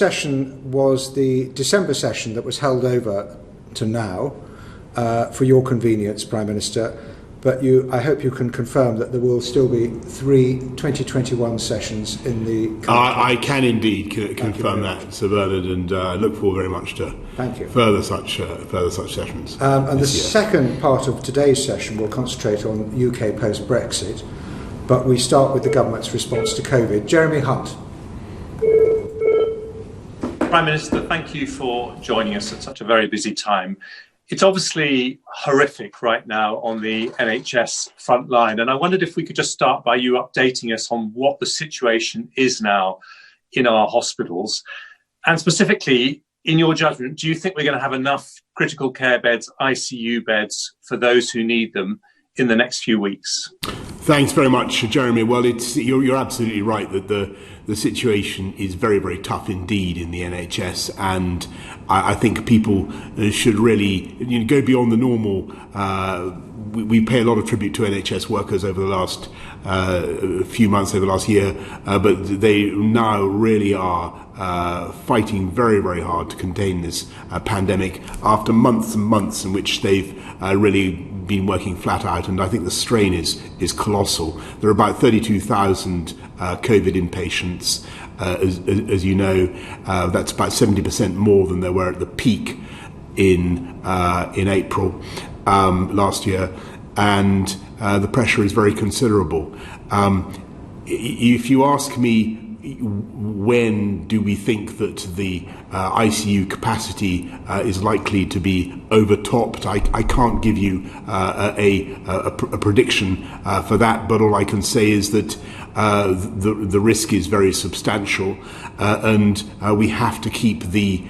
Session was the December session that was held over to now for your convenience, Prime Minister, but I hope you can confirm that there will still be 3 2021 sessions in the I can indeed confirm that, Sir Bernard, and I look forward very much to further such sessions. And the second part of today's session will concentrate on UK post-Brexit, but we start with the government's response to COVID. Jeremy Hunt. Prime Minister, thank you for joining us at such a very busy time. It's obviously horrific right now on the NHS front line, and I wondered if we could just start by you updating us on what the situation is now in our hospitals. And specifically, in your judgment, do you think we're going to have enough critical care beds, ICU beds, for those who need them in the next few weeks? Thanks very much, Jeremy. Well, you're absolutely right that the situation is very, very tough indeed in the NHS, and I think people should really go beyond the normal. We pay a lot of tribute to NHS workers over the last few months, over the last year, but they now really are fighting very, very hard to contain this pandemic after months and months in which they've really been working flat out, and I think the strain is colossal. There are about 32,000 COVID inpatients, as you know. That's about 70% more than there were at the peak in April last year, and the pressure is very considerable. If you ask me, when do we think that the ICU capacity is likely to be overtopped? I can't give you a prediction for that, but all I can say is that the risk is very substantial, and we have to keep the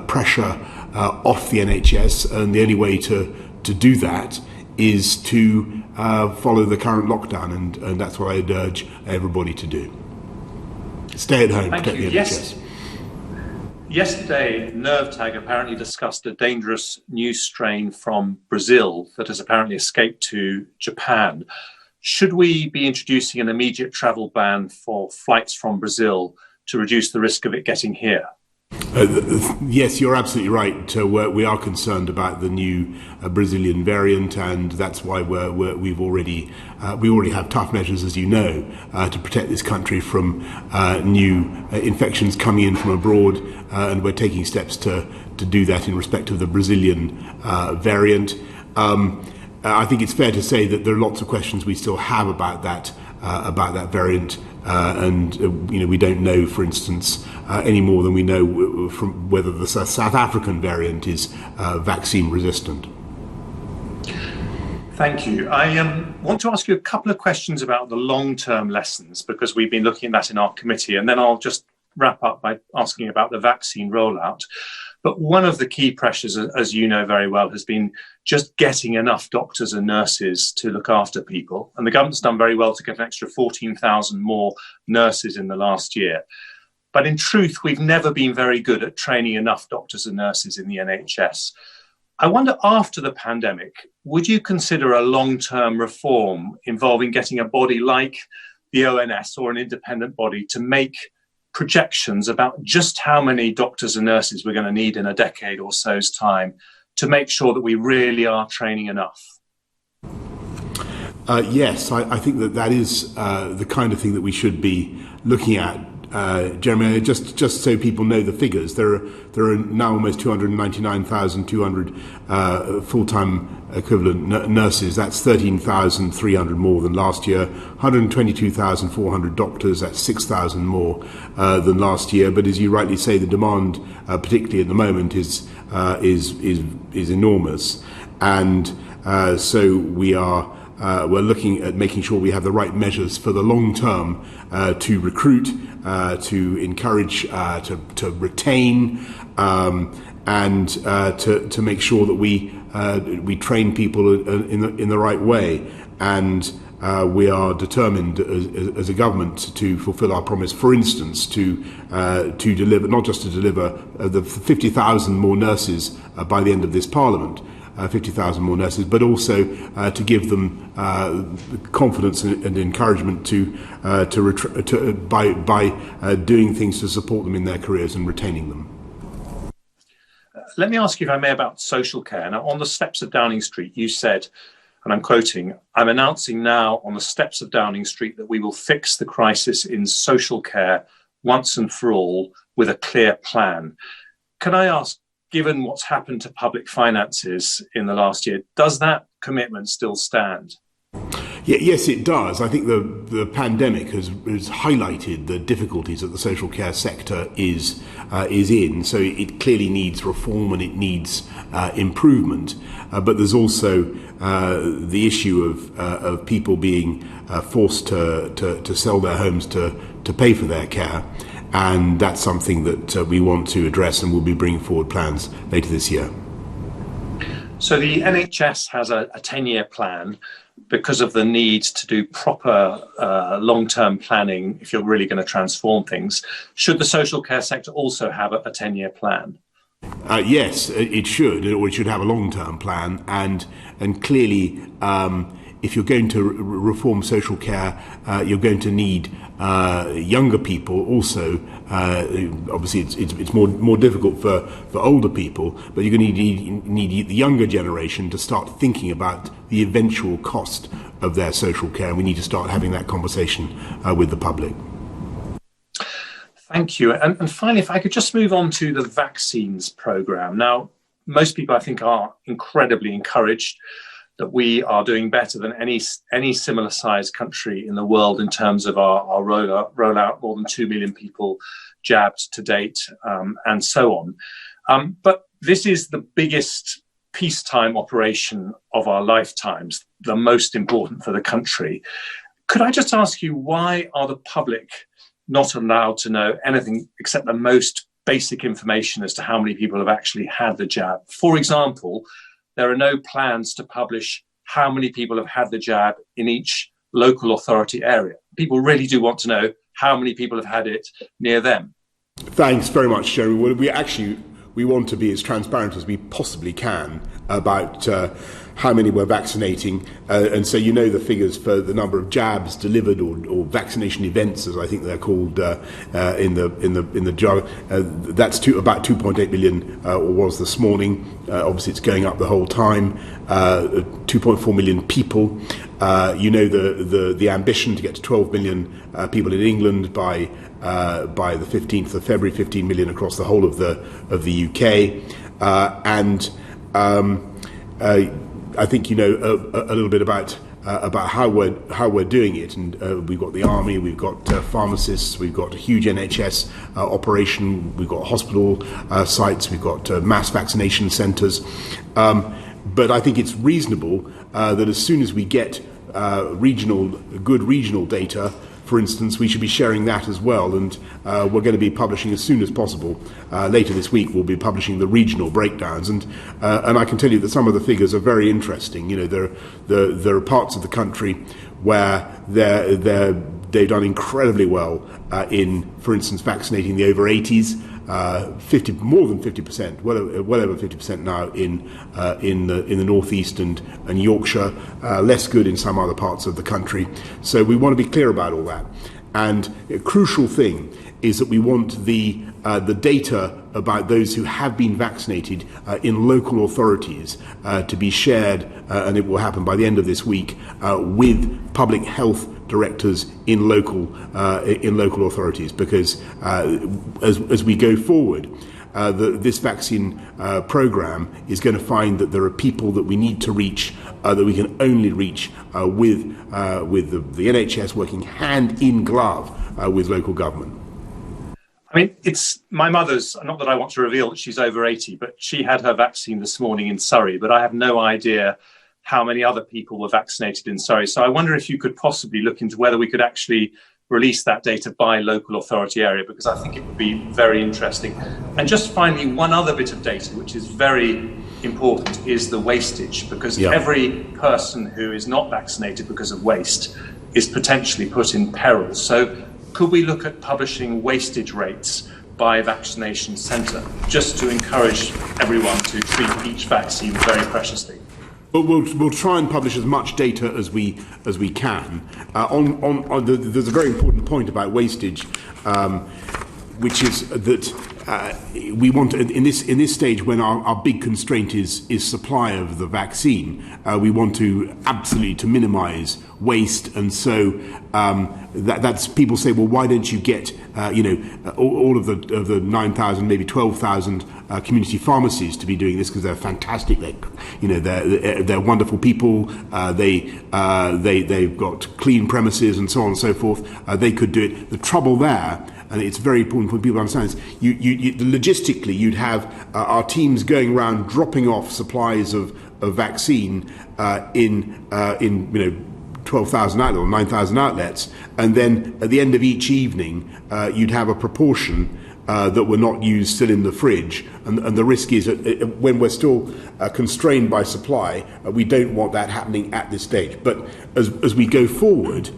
pressure off the NHS, and the only way to do that is to follow the current lockdown, and that's what I'd urge everybody to do. Stay at home, protect the NHS. Yesterday, NervTag apparently discussed a dangerous new strain from Brazil that has apparently escaped to Japan. Should we be introducing an immediate travel ban for flights from Brazil to reduce the risk of it getting here? Yes, you're absolutely right. We are concerned about the new Brazilian variant, and that's why we already have tough measures, as you know, to protect this country from new infections coming in from abroad, and we're taking steps to do that in respect of the Brazilian variant. I think it's fair to say that there are lots of questions we still have about that variant. And we don't know, for instance, any more than we know from whether the South African variant is vaccine resistant. Thank you. I want to ask you a couple of questions about the long-term lessons, because we've been looking at that in our committee, and then I'll just wrap up by asking about the vaccine rollout. But one of the key pressures, as you know very well, has been just getting enough doctors and nurses to look after people. And the government's done very well to get an extra 14,000 more nurses in the last year. But in truth, we've never been very good at training enough doctors and nurses in the NHS. I wonder, after the pandemic, would you consider a long-term reform involving getting a body like the ONS or an independent body to make projections about just how many doctors and nurses we're going to need in a decade or so's time to make sure that we really are training enough? Yes, I think that is the kind of thing that we should be looking at. Jeremy, just so people know the figures, there are now almost 299,200 full-time equivalent nurses. That's 13,300 more than last year. 122,400 doctors. That's 6,000 more than last year. But as you rightly say, the demand, particularly at the moment, is enormous, and so we're looking at making sure we have the right measures for the long term to recruit, to encourage, to retain, and to make sure that we train people in the right way. And we are determined as a government to fulfil our promise, for instance, to deliver, not just to deliver the 50,000 more nurses by the end of this Parliament, 50,000 more nurses, but also to give them confidence and encouragement by doing things to support them in their careers and retaining them. Let me ask you, if I may, about social care. Now, on the steps of Downing Street, you said, and I'm quoting, "I'm announcing now on the steps of Downing Street that we will fix the crisis in social care once and for all with a clear plan." Can I ask, given what's happened to public finances in the last year, does that commitment still stand? Yes, it does. I think the pandemic has highlighted the difficulties that the social care sector is in. So it clearly needs reform and it needs improvement. But there's also the issue of people being forced to sell their homes to pay for their care. And that's something that we want to address, and we'll be bringing forward plans later this year. So the NHS has a 10-year plan because of the need to do proper long-term planning if you're really going to transform things. Should the social care sector also have a 10-year plan? Yes, it should, or it should have a long-term plan. And clearly, if you're going to reform social care, you're going to need younger people also. Obviously, it's more difficult for older people, but you're going to need the younger generation to start thinking about the eventual cost of their social care. And we need to start having that conversation with the public. Thank you. And finally, if I could just move on to the vaccines programme. Now, most people, I think, are incredibly encouraged that we are doing better than any similar sized country in the world in terms of our rollout, more than 2 million people jabbed to date, and so on. But this is the biggest peacetime operation of our lifetimes, the most important for the country. Could I just ask you, why are the public not allowed to know anything except the most basic information as to how many people have actually had the jab? For example, there are no plans to publish how many people have had the jab in each local authority area. People really do want to know how many people have had it near them. Thanks very much, Jeremy. Well, we want to be as transparent as we possibly can about how many we're vaccinating, and so you know the figures for the number of jabs delivered or vaccination events, as I think they're called in the jargon. That's about 2.8 million, or was this morning. Obviously, it's going up the whole time. 2.4 million people. You know the ambition to get to 12 million people in England by the 15th of February, 15 million across the whole of the UK, and I think you know a little bit about how we're doing it, and we've got the army, we've got pharmacists, we've got a huge NHS operation, we've got hospital sites, we've got mass vaccination centres, but I think it's reasonable that as soon as we get good regional data, for instance, we should be sharing that as well, and we're going to be publishing as soon as possible. Later this week, we'll be publishing the regional breakdowns, and I can tell you that some of the figures are very interesting. You know, there are parts of the country where they've done incredibly well in, for instance, vaccinating the over 80s. More than 50%, well over 50% now in the northeast and Yorkshire, less good in some other parts of the country. So we want to be clear about all that. And a crucial thing is that we want the data about those who have been vaccinated in local authorities to be shared, and it will happen by the end of this week, with public health directors in local authorities, because as we go forward, this vaccine programme is going to find that there are people that we need to reach, that we can only reach with the NHS working hand in glove with local government. I mean, it's my mother's, not that I want to reveal that she's over 80, but she had her vaccine this morning in Surrey, but I have no idea how many other people were vaccinated in Surrey. So I wonder if you could possibly look into whether we could actually release that data by local authority area, because I think it would be very interesting. And just finally, one other bit of data, which is very important, is the wastage, because every person who is not vaccinated because of waste is potentially put in peril. So could we look at publishing wastage rates by vaccination centre, just to encourage everyone to treat each vaccine very preciously? We'll try and publish as much data as we can. There's a very important point about wastage, which is that we want in this stage, when our big constraint is supply of the vaccine, we want to absolutely to minimise waste, and so that's people say, well, why don't you get all of the 9,000, maybe 12,000 community pharmacies to be doing this, because they're fantastic. They're wonderful people. They've got clean premises and so on and so forth. They could do it. The trouble there, and it's very important for people to understand, is logistically you'd have our teams going around dropping off supplies of vaccine in 12,000 outlets or 9,000 outlets, and then at the end of each evening you'd have a proportion that were not used still in the fridge, and the risk is that when we're still constrained by supply, we don't want that happening at this stage. But as we go forward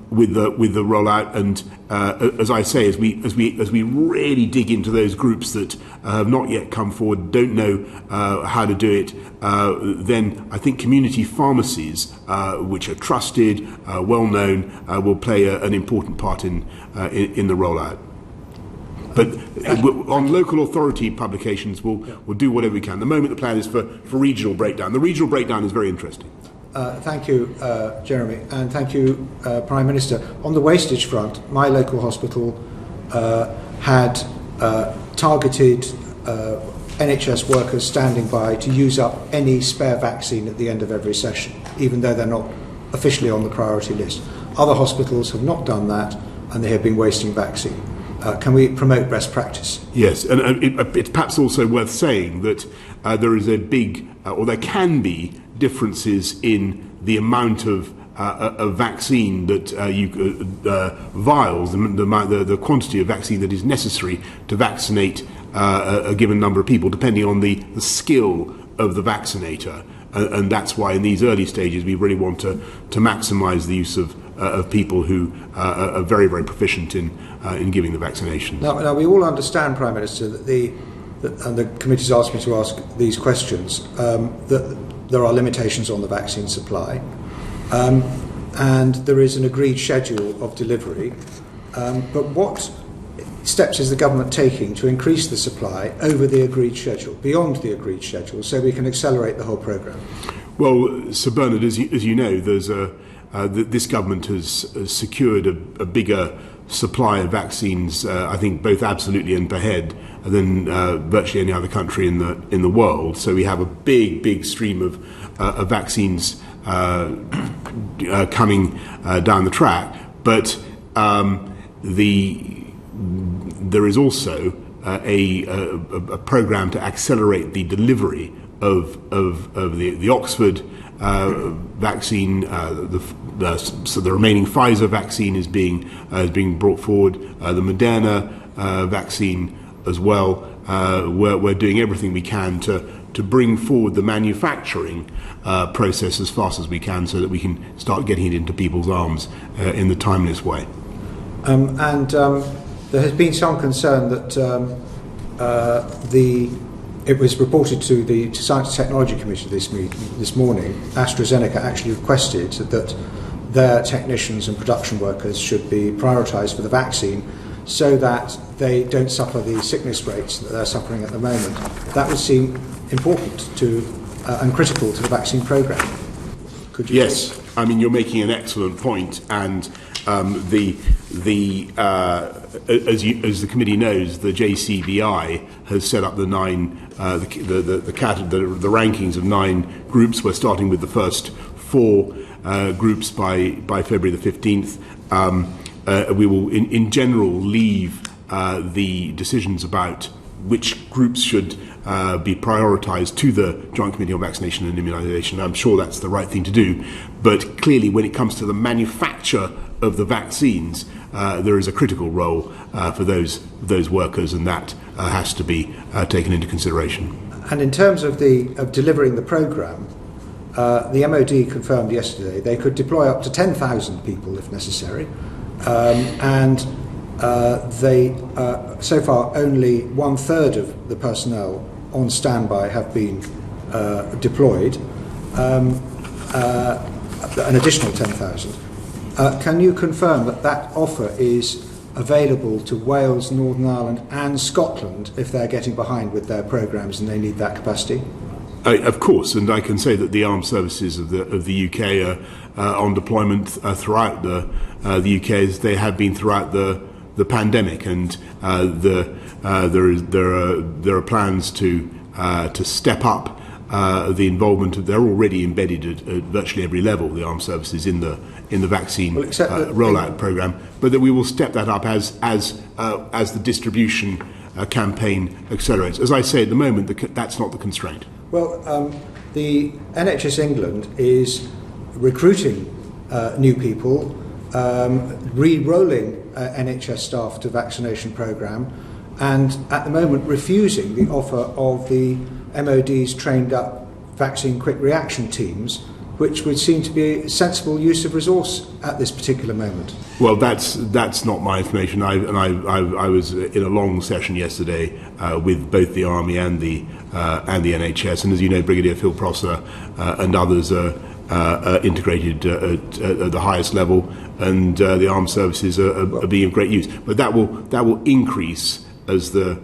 with the rollout, and as I say, as we really dig into those groups that have not yet come forward, don't know how to do it, then I think community pharmacies, which are trusted, well known, will play an important part in the rollout. But on local authority publications, we'll do whatever we can. The moment the plan is for regional breakdown. The regional breakdown is very interesting. Thank you, Jeremy, and thank you, Prime Minister. On the wastage front, my local hospital had targeted NHS workers standing by to use up any spare vaccine at the end of every session, even though they're not officially on the priority list. Other hospitals have not done that, and they have been wasting vaccine. Can we promote best practice? Yes, and it's perhaps also worth saying that there is a big, or there can be, differences in the amount of vaccine that vials, the quantity of vaccine that is necessary to vaccinate a given number of people, depending on the skill of the vaccinator. And that's why in these early stages we really want to maximise the use of people who are very, very proficient in giving the vaccination. Now we all understand, Prime Minister, that and the committee's asked me to ask these questions, that there are limitations on the vaccine supply, and there is an agreed schedule of delivery. But what steps is the government taking to increase the supply over the agreed schedule, beyond the agreed schedule, so we can accelerate the whole programme? Well, Sir Bernard, as you know, there's this government has secured a bigger supply of vaccines, I think both absolutely and per head, than virtually any other country in the world. So we have a big stream of vaccines coming down the track. But there is also a programme to accelerate the delivery of the Oxford vaccine. So the remaining Pfizer vaccine is being brought forward. The Moderna vaccine as well. We're doing everything we can to bring forward the manufacturing process as fast as we can, so that we can start getting it into people's arms in the timeliest way. There has been some concern that it was reported to the Science and Technology Committee this morning. AstraZeneca actually requested that their technicians and production workers should be prioritised for the vaccine, so that they don't suffer the sickness rates that they're suffering at the moment. That would seem important and critical to the vaccine programme. Could you? Yes, I mean, you're making an excellent point, and as the committee knows, the JCVI has set up the rankings of 9 groups. We're starting with the first 4 groups by February the 15th. We will, in general, leave the decisions about which groups should be prioritised to the Joint Committee on Vaccination and Immunisation. I'm sure that's the right thing to do. But clearly, when it comes to the manufacture of the vaccines, there is a critical role for those workers, and that has to be taken into consideration. And in terms of delivering the programme, the MOD confirmed yesterday they could deploy up to 10,000 people if necessary, and so far only 1/3 of the personnel on standby have been deployed, an additional 10,000. Can you confirm that that offer is available to Wales, Northern Ireland and Scotland if they're getting behind with their programmes and they need that capacity? Of course, and I can say that the armed services of the UK are on deployment throughout the UK, as they have been throughout the pandemic, and there are plans to step up the involvement of. They're already embedded at virtually every level, the armed services in the vaccine rollout programme, but that we will step that up as the distribution campaign accelerates. As I say, at the moment, that's not the constraint. Well, the NHS England is recruiting new people, re-rolling NHS staff to vaccination programme, and at the moment refusing the offer of the MOD's trained up vaccine quick reaction teams, which would seem to be a sensible use of resource at this particular moment. Well, that's not my information. I was in a long session yesterday with both the Army and the NHS, and as you know, Brigadier Phil Prosser and others are integrated at the highest level, and the armed services are being of great use. But that will increase as the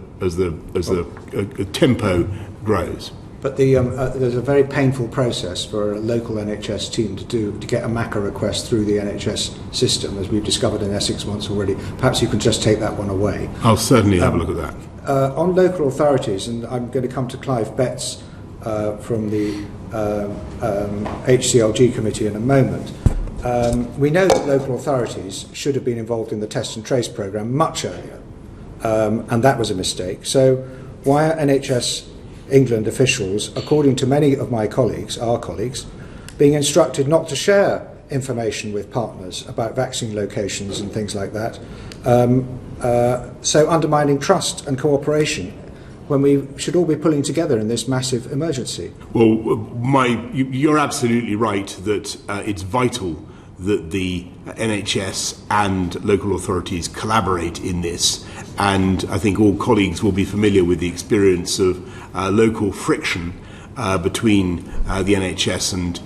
tempo grows. But there's a very painful process for a local NHS team to get a MACA request through the NHS system, as we've discovered in Essex once already. Perhaps you can just take that one away. I'll certainly have a look at that. On local authorities, and I'm going to come to Clive Betts from the HCLG committee in a moment. We know that local authorities should have been involved in the test and trace programme much earlier, and that was a mistake. So why are NHS England officials, according to many of my colleagues, our colleagues, being instructed not to share information with partners about vaccine locations and things like that, so undermining trust and cooperation when we should all be pulling together in this massive emergency? Well, you're absolutely right that it's vital that the NHS and local authorities collaborate in this, and I think all colleagues will be familiar with the experience of local friction between the NHS and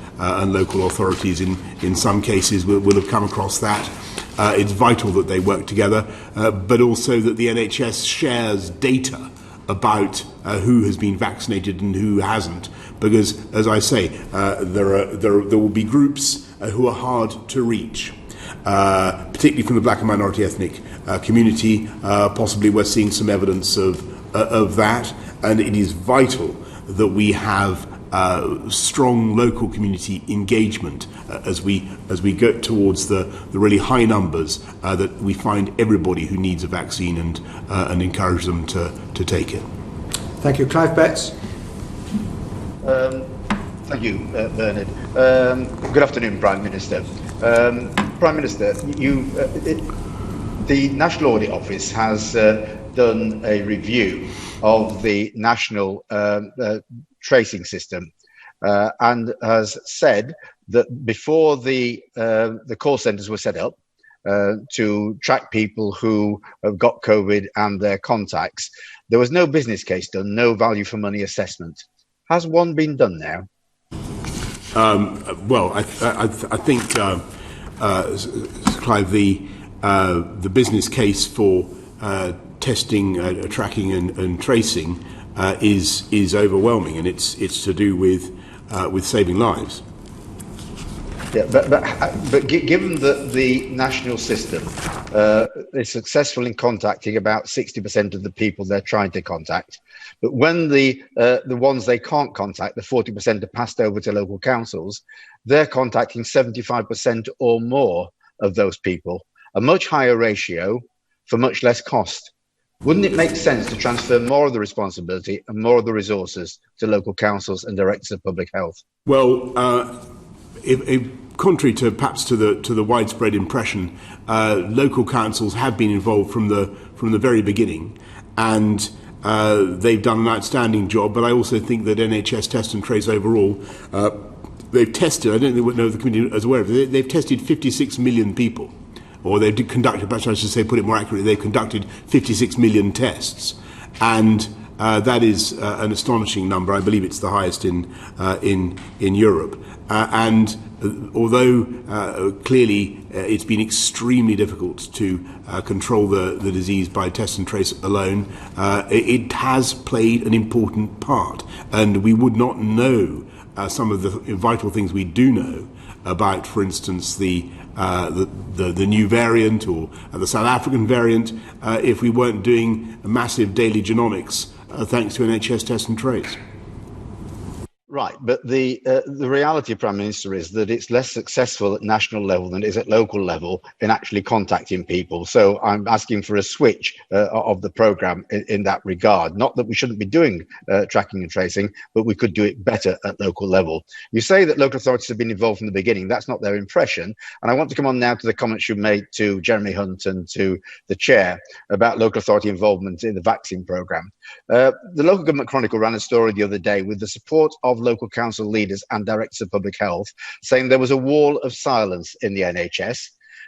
local authorities. In some cases we'll have come across that. It's vital that they work together, but also that the NHS shares data about who has been vaccinated and who hasn't, because, as I say, there will be groups who are hard to reach, particularly from the black and minority ethnic community. Possibly we're seeing some evidence of that, and it is vital that we have strong local community engagement as we go towards the really high numbers, that we find everybody who needs a vaccine and encourage them to take it. Thank you. Clive Betts. Thank you, Bernard. Good afternoon, Prime Minister. Prime Minister, the National Audit Office has done a review of the national tracing system and has said that before the call centres were set up to track people who have got COVID and their contacts, there was no business case done, no value for money assessment. Has one been done now? Well, I think, Clive, the business case for testing, tracking, and tracing is overwhelming, and it's to do with saving lives. Yeah, but given that the national system is successful in contacting about 60% of the people they're trying to contact, but when the ones they can't contact, the 40% are passed over to local councils, they're contacting 75% or more of those people, a much higher ratio for much less cost. Wouldn't it make sense to transfer more of the responsibility and more of the resources to local councils and directors of public health? Well, contrary to perhaps to the widespread impression, local councils have been involved from the very beginning, and they've done an outstanding job. But I also think that NHS Test and Trace overall, they've tested. I don't know if the committee is aware of it. They've tested 56 million people or they conducted, perhaps I should say, put it more accurately, they've conducted 56 million tests, and that is an astonishing number. I believe it's the highest in Europe. And although clearly it's been extremely difficult to control the disease by test and trace alone, it has played an important part. And we would not know some of the vital things we do know about, for instance, the new variant or the South African variant if we weren't doing massive daily genomics thanks to NHS test and trace. Right, but the reality, Prime Minister, is that it's less successful at national level than it is at local level in actually contacting people. So I'm asking for a switch of the programme in that regard. Not that we shouldn't be doing tracking and tracing, but we could do it better at local level. You say that local authorities have been involved from the beginning. That's not their impression. And I want to come on now to the comments you made to Jeremy Hunt and to the Chair about local authority involvement in the vaccine programme. The Local Government Chronicle ran a story the other day with the support of local council leaders and directors of public health, saying there was a wall of silence in the NHS.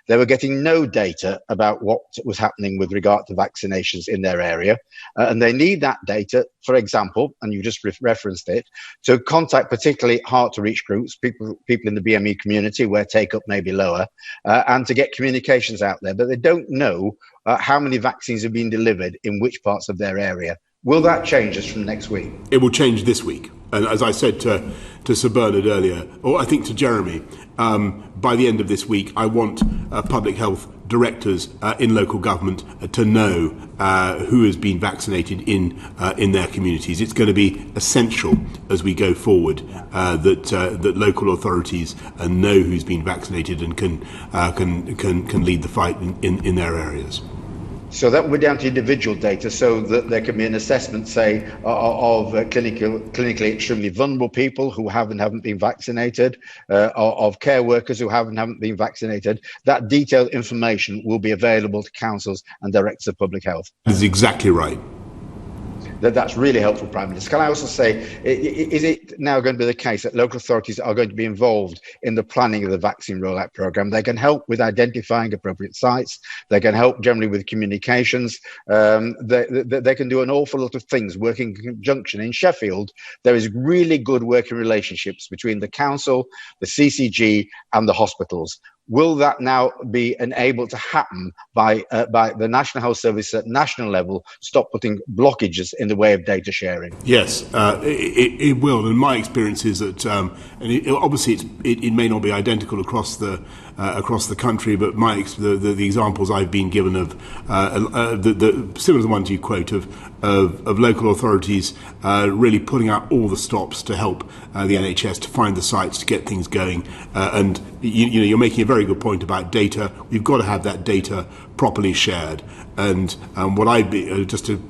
They were getting no data about what was happening with regard to vaccinations in their area. And they need that data, for example, and you just referenced it, to contact particularly hard-to-reach groups, people in the BME community where take-up may be lower, and to get communications out there. But they don't know how many vaccines have been delivered in which parts of their area. Will that change us from next week? It will change this week. And as I said to Sir Bernard earlier, or I think to Jeremy, by the end of this week, I want public health directors in local government to know who has been vaccinated in their communities. It's going to be essential as we go forward that local authorities know who's been vaccinated and can lead the fight in their areas. So that will be down to individual data, so that there can be an assessment, say, of clinically extremely vulnerable people who haven't been vaccinated, of care workers who haven't been vaccinated. That detailed information will be available to councils and directors of public health. That's exactly right. That's really helpful, Prime Minister. Can I also say, is it now going to be the case that local authorities are going to be involved in the planning of the vaccine rollout programme? They can help with identifying appropriate sites. They can help generally with communications. They can do an awful lot of things working in conjunction. In Sheffield, there is really good working relationships between the council, the CCG and the hospitals. Will that now be enabled to happen by the National Health Service at national level stop putting blockages in the way of data sharing? Yes, it will. And my experience is that, obviously it may not be identical across the country, but the examples I've been given of similar to the ones you quote of local authorities really putting out all the stops to help the NHS to find the sites to get things going. And you're making a very good point about data. We've got to have that data properly shared. And what I've been just to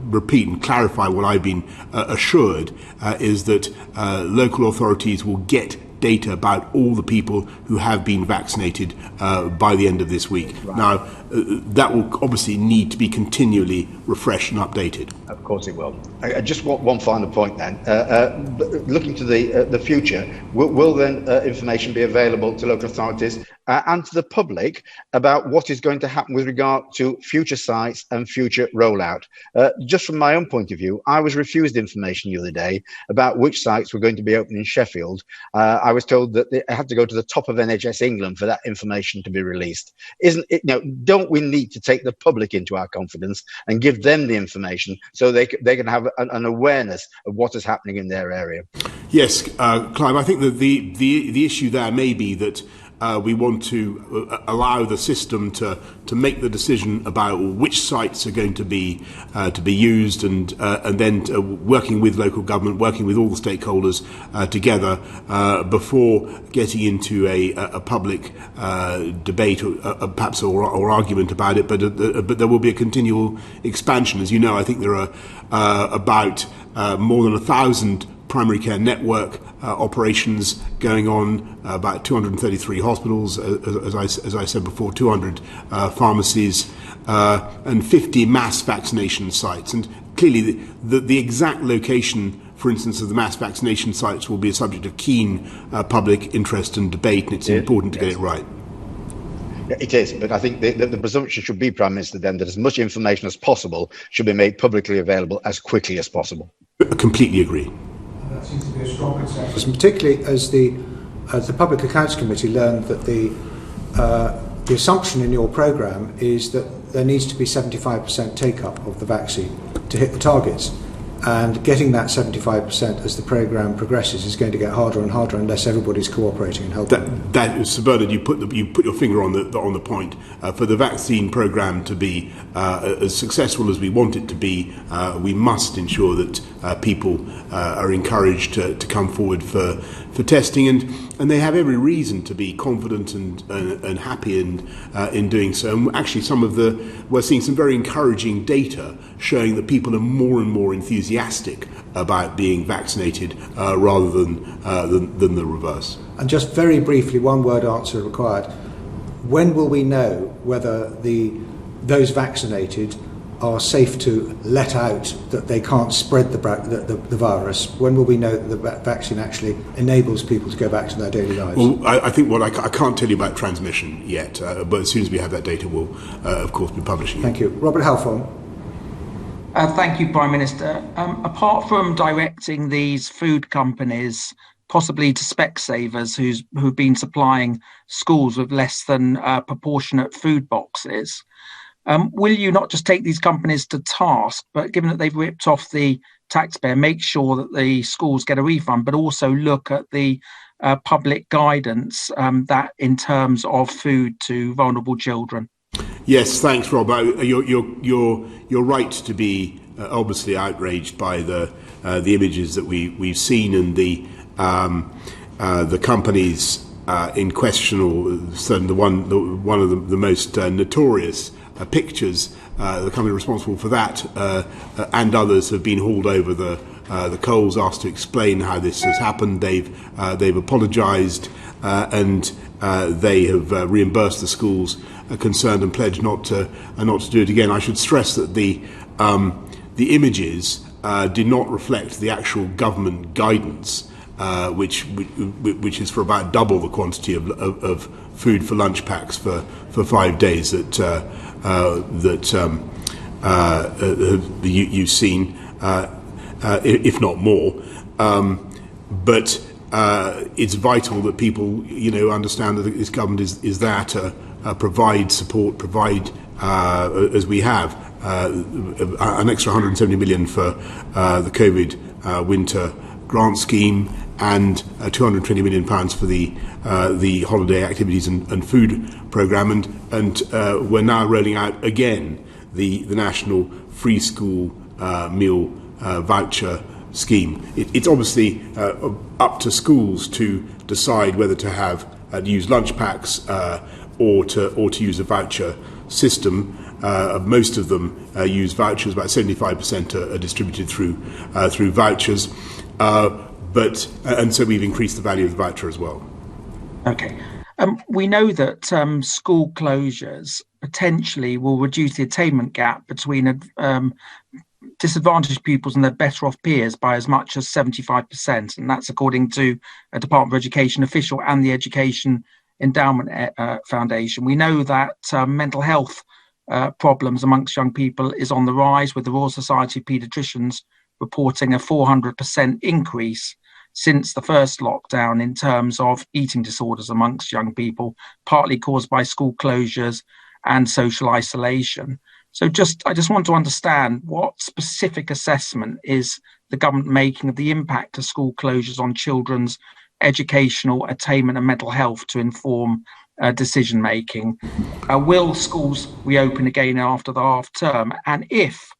repeat and clarify what I've been assured is that local authorities will get data about all the people who have been vaccinated by the end of this week. Right. Now, that will obviously need to be continually refreshed and updated. Of course it will. I just want one final point then. Looking to the future, will then information be available to local authorities and to the public about what is going to happen with regard to future sites and future rollout? Just from my own point of view, I was refused information the other day about which sites were going to be open in Sheffield. I was told that they had to go to the top of NHS England for that information to be released. Isn't it? Don't we need to take the public into our confidence and give them the information so they can have an awareness of what is happening in their area? Yes, Clive, I think that the issue there may be that we want to allow the system to make the decision about which sites are going to be used, and then working with local government, working with all the stakeholders together before getting into a public debate or perhaps or argument about it. But there will be a continual expansion. As you know, I think there are about more than 1,000 primary care network operations going on, about 233 hospitals, as I said before, 200 pharmacies, and 50 mass vaccination sites. And clearly the exact location, for instance, of the mass vaccination sites will be a subject of keen public interest and debate, and it's important to get it right. It is, but I think the presumption should be, Prime Minister, then that as much information as possible should be made publicly available as quickly as possible. I completely agree. That seems to be a strong consensus, particularly as the Public Accounts Committee learned that the assumption in your programme is that there needs to be 75% take-up of the vaccine to hit the targets. And getting that 75% as the programme progresses is going to get harder and harder unless everybody's cooperating and helping. Sir Bernard, you put your finger on the point. For the vaccine programme to be as successful as we want it to be, we must ensure that people are encouraged to come forward for testing, and they have every reason to be confident and happy in doing so. And actually, we're seeing some very encouraging data showing that people are more and more enthusiastic about being vaccinated rather than the reverse. And just very briefly, one word answer required. When will we know whether those vaccinated are safe to let out, that they can't spread the virus? When will we know that the vaccine actually enables people to go back to their daily lives? Well, I think I can't tell you about transmission yet, but as soon as we have that data, we'll, of course, be publishing it. Thank you. Robert Halfon. Thank you, Prime Minister. Apart from directing these food companies possibly to Specsavers who've been supplying schools with less than proportionate food boxes, will you not just take these companies to task, but given that they've ripped off the taxpayer, make sure that the schools get a refund, but also look at the public guidance that in terms of food to vulnerable children? Yes, thanks, Rob. You're right to be obviously outraged by the images that we've seen, and the companies in question, or certainly one of the most notorious pictures. The company responsible for that and others have been hauled over the coals, asked to explain how this has happened. They've apologised and they have reimbursed the schools concerned and pledged not to do it again. I should stress that the images did not reflect the actual government guidance, which is for about double the quantity of food for lunch packs for 5 days that you've seen, if not more. But it's vital that people, understand that this government is there to provide support, as we have, an extra 170 million for the COVID winter grant scheme, and £220 million for the holiday activities and food programme, and we're now rolling out again the national free school meal voucher scheme. It's obviously up to schools to decide whether to use lunch packs or to use a voucher system. Most of them use vouchers. About 75% are distributed through vouchers. And so we've increased the value of the voucher as well. Okay. We know that school closures potentially will reduce the attainment gap between disadvantaged pupils and their better off peers by as much as 75%. And that's according to a Department of Education official and the Education Endowment Foundation. We know that mental health problems amongst young people is on the rise, with the Royal Society of Paediatricians reporting a 400% increase since the first lockdown in terms of eating disorders amongst young people, partly caused by school closures and social isolation. So I just want to understand, what specific assessment is the government making of the impact of school closures on children's educational attainment and mental health to inform decision making? Will schools reopen again after the half term? And if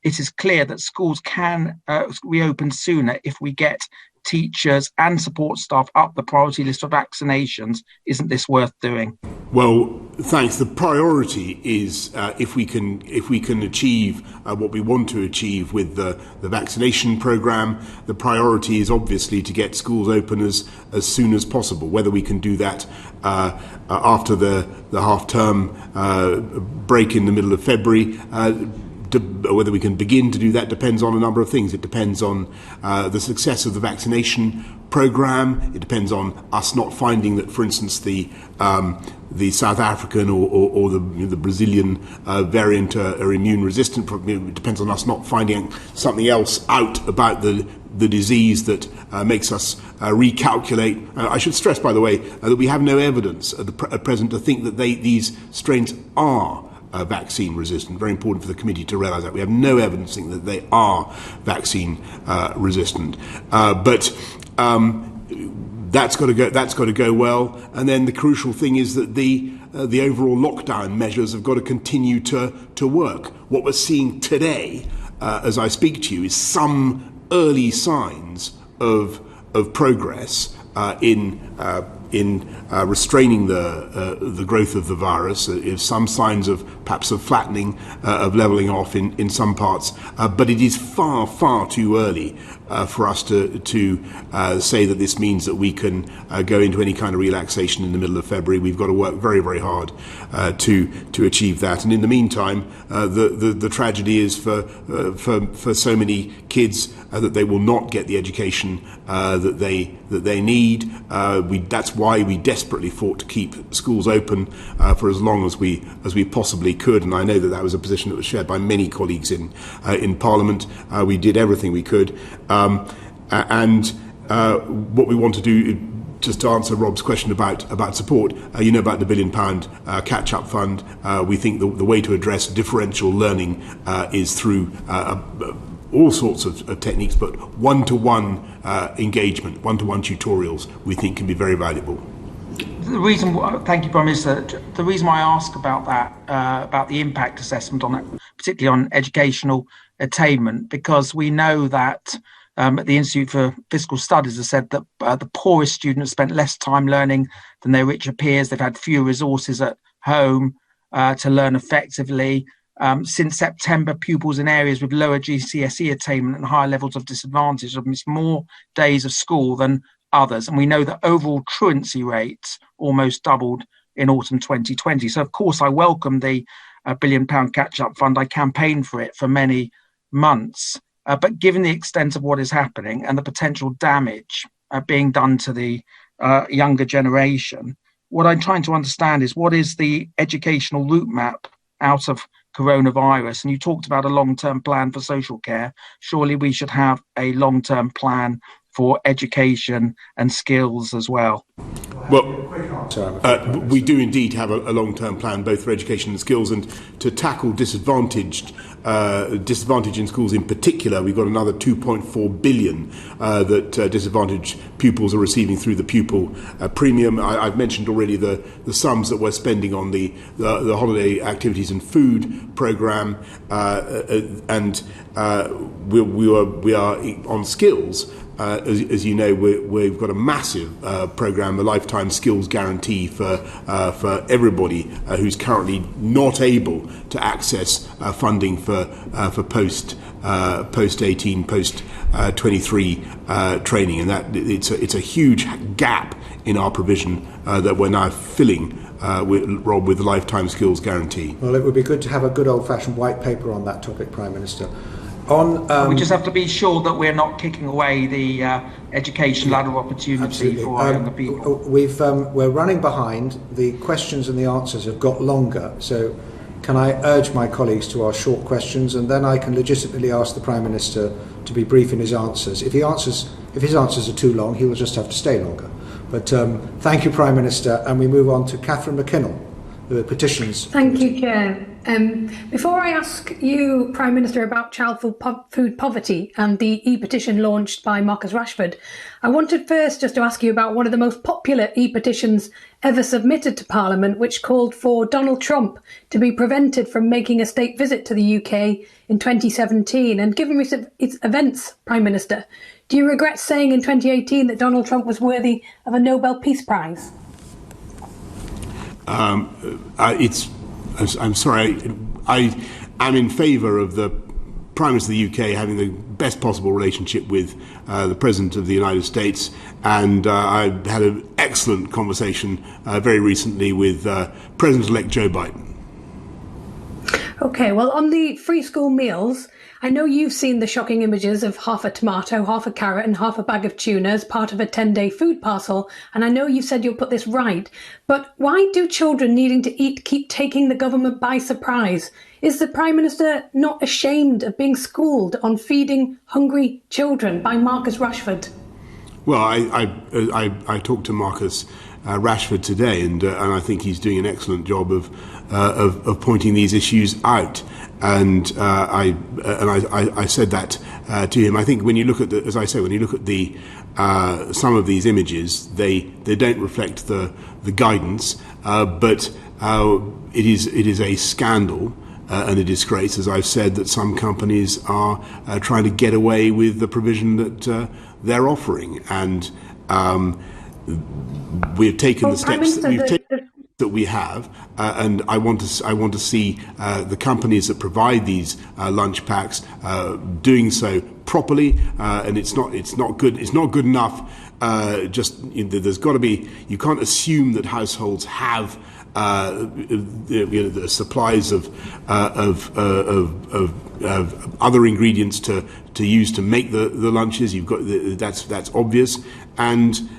it is clear that schools can reopen sooner if we get teachers and support staff up the priority list of vaccinations, isn't this worth doing? Well, thanks. The priority is if we can achieve what we want to achieve with the vaccination programme. The priority is obviously to get schools open as soon as possible. Whether we can do that after the half-term break in the middle of February whether we can begin to do that depends on a number of things. It depends on the success of the vaccination programme. It depends on us not finding that, for instance, the South African or the Brazilian variant are immune resistant. It depends on us not finding something else out about the disease that makes us recalculate. I should stress, by the way, that we have no evidence at present to think that these strains are vaccine resistant. Very important for the committee to realise that. We have no evidence to think that they are vaccine resistant. But that's got to go well. And then the crucial thing is that the overall lockdown measures have got to continue to work. What we're seeing today, as I speak to you, is some early signs of progress in restraining the growth of the virus. Some signs of perhaps of flattening, of levelling off in some parts, but it is far too early for us to say that this means that we can go into any kind of relaxation in the middle of February. We've got to work very hard to achieve that. And in the meantime, the tragedy is for so many kids that they will not get the education that they need. That's why we desperately fought to keep schools open for as long as we possibly could. And I know that was a position that was shared by many colleagues in Parliament. We did everything we could. And what we want to do, just to answer Rob's question about support, you know about the £1 billion catch-up fund. We think the way to address differential learning is through all sorts of techniques, but one-to-one engagement, one-to-one tutorials, we think can be very valuable. Thank you, Prime Minister. The reason why I ask about that, about the impact assessment on that, particularly on educational attainment, because we know that the Institute for Fiscal Studies has said that the poorest students spent less time learning than their richer peers. They've had fewer resources at home to learn effectively. Since September, pupils in areas with lower GCSE attainment and higher levels of disadvantage have missed more days of school than others. And we know that overall truancy rates almost doubled in autumn 2020. So, of course, I welcome the £1 billion catch-up fund. I campaigned for it for many months. But given the extent of what is happening and the potential damage being done to the younger generation, what I'm trying to understand is what is the educational route map out of coronavirus? And you talked about a long-term plan for social care. Surely we should have a long-term plan for education and skills as well. Well, we do indeed have a long-term plan, both for education and skills, and to tackle disadvantage in schools in particular. We've got another 2.4 billion that disadvantaged pupils are receiving through the pupil premium. I've mentioned already the sums that we're spending on the holiday activities and food programme, and we are on skills. As you know, we've got a massive programme, the Lifetime Skills Guarantee for everybody who's currently not able to access funding for post 18, post 23 training, and that it's a huge gap in our provision that we're now filling with the Lifetime Skills Guarantee. Well, it would be good to have a good old-fashioned white paper on that topic, Prime Minister. We just have to be sure that we're not kicking away the education ladder opportunity absolutely. for our younger people. We're running behind. The questions and the answers have got longer. So can I urge my colleagues to ask short questions, and then I can legitimately ask the Prime Minister to be brief in his answers. If his answers are too long, he will just have to stay longer. But thank you, Prime Minister. And we move on to Catherine McKinnell, the petitions. Thank you, Chair. Before I ask you, Prime Minister, about child food poverty and the e-petition launched by Marcus Rashford, I wanted first just to ask you about one of the most popular e-petitions ever submitted to Parliament, which called for Donald Trump to be prevented from making a state visit to the UK in 2017. And given recent events, Prime Minister, do you regret saying in 2018 that Donald Trump was worthy of a Nobel Peace Prize? I'm sorry, I am in favour of the Prime Minister of the UK having the best possible relationship with the President of the United States, and I had an excellent conversation very recently with President-elect Joe Biden. Okay, well, on the free school meals, I know you've seen the shocking images of half a tomato, half a carrot and half a bag of tuna as part of a 10-day food parcel, and I know you said you'll put this right, but why do children needing to eat keep taking the government by surprise? Is the Prime Minister not ashamed of being schooled on feeding hungry children by Marcus Rashford? Well, I talked to Marcus Rashford today, and I think he's doing an excellent job of pointing these issues out. And I said that to him. I think when you look at as I say, when you look at the some of these images, they don't reflect the guidance, but it is a scandal. And a disgrace, as I've said, that some companies are trying to get away with the provision that they're offering, and we've taken the steps that we have, and I want to see the companies that provide these lunch packs doing so properly, and it's not good enough. There's got to be. You can't assume that households have the supplies of other ingredients to use to make the lunches. You've got that's obvious, and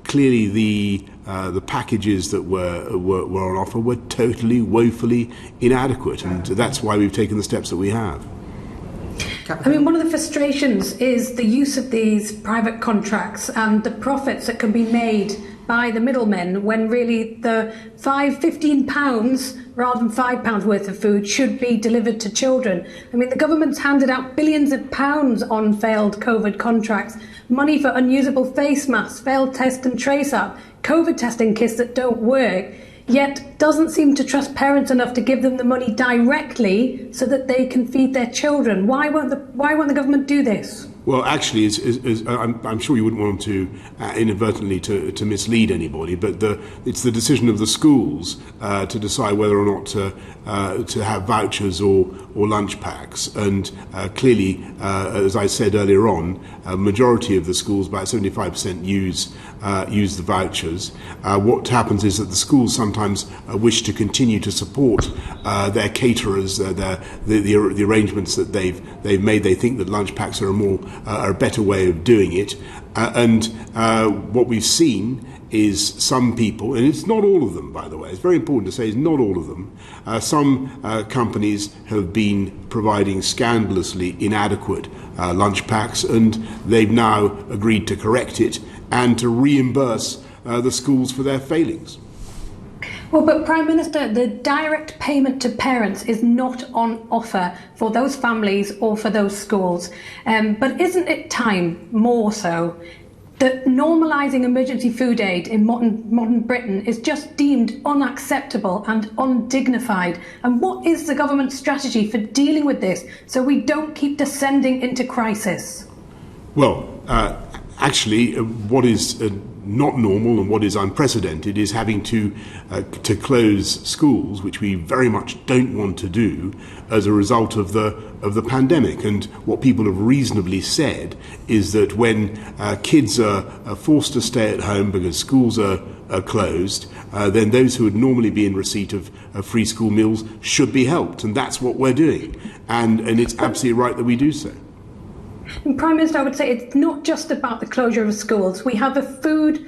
clearly the packages that were on offer were totally woefully inadequate, and that's why we've taken the steps that we have. I mean, one of the frustrations is the use of these private contracts and the profits that can be made by the middlemen, when really the £15 rather than £5 worth of food should be delivered to children. I mean, the government's handed out billions of pounds on failed COVID contracts, money for unusable face masks, failed test and trace app, COVID testing kits that don't work, yet doesn't seem to trust parents enough to give them the money directly so that they can feed their children. Why won't the government do this? Well, actually, I'm sure you wouldn't want to inadvertently to mislead anybody, but it's the decision of the schools to decide whether or not to have vouchers or lunch packs. And clearly, as I said earlier on, a majority of the schools, about 75%, use the vouchers. What happens is that the schools sometimes wish to continue to support their caterers, the arrangements that they've made. They think that lunch packs are a better way of doing it, and what we've seen is some people, and it's not all of them, by the way, it's very important to say it's not all of them, some companies have been providing scandalously inadequate lunch packs, and they've now agreed to correct it and to reimburse the schools for their failings. Well, but Prime Minister, the direct payment to parents is not on offer for those families or for those schools. But isn't it time, more so, that normalising emergency food aid in modern Britain is just deemed unacceptable and undignified? And what is the government's strategy for dealing with this so we don't keep descending into crisis? Well, actually, what is not normal and what is unprecedented is having to close schools, which we very much don't want to do as a result of the pandemic. And what people have reasonably said is that when kids are forced to stay at home because schools are closed, then those who would normally be in receipt of free school meals should be helped, and that's what we're doing. And it's absolutely right that we do so. Prime Minister, I would say it's not just about the closure of schools. We have a food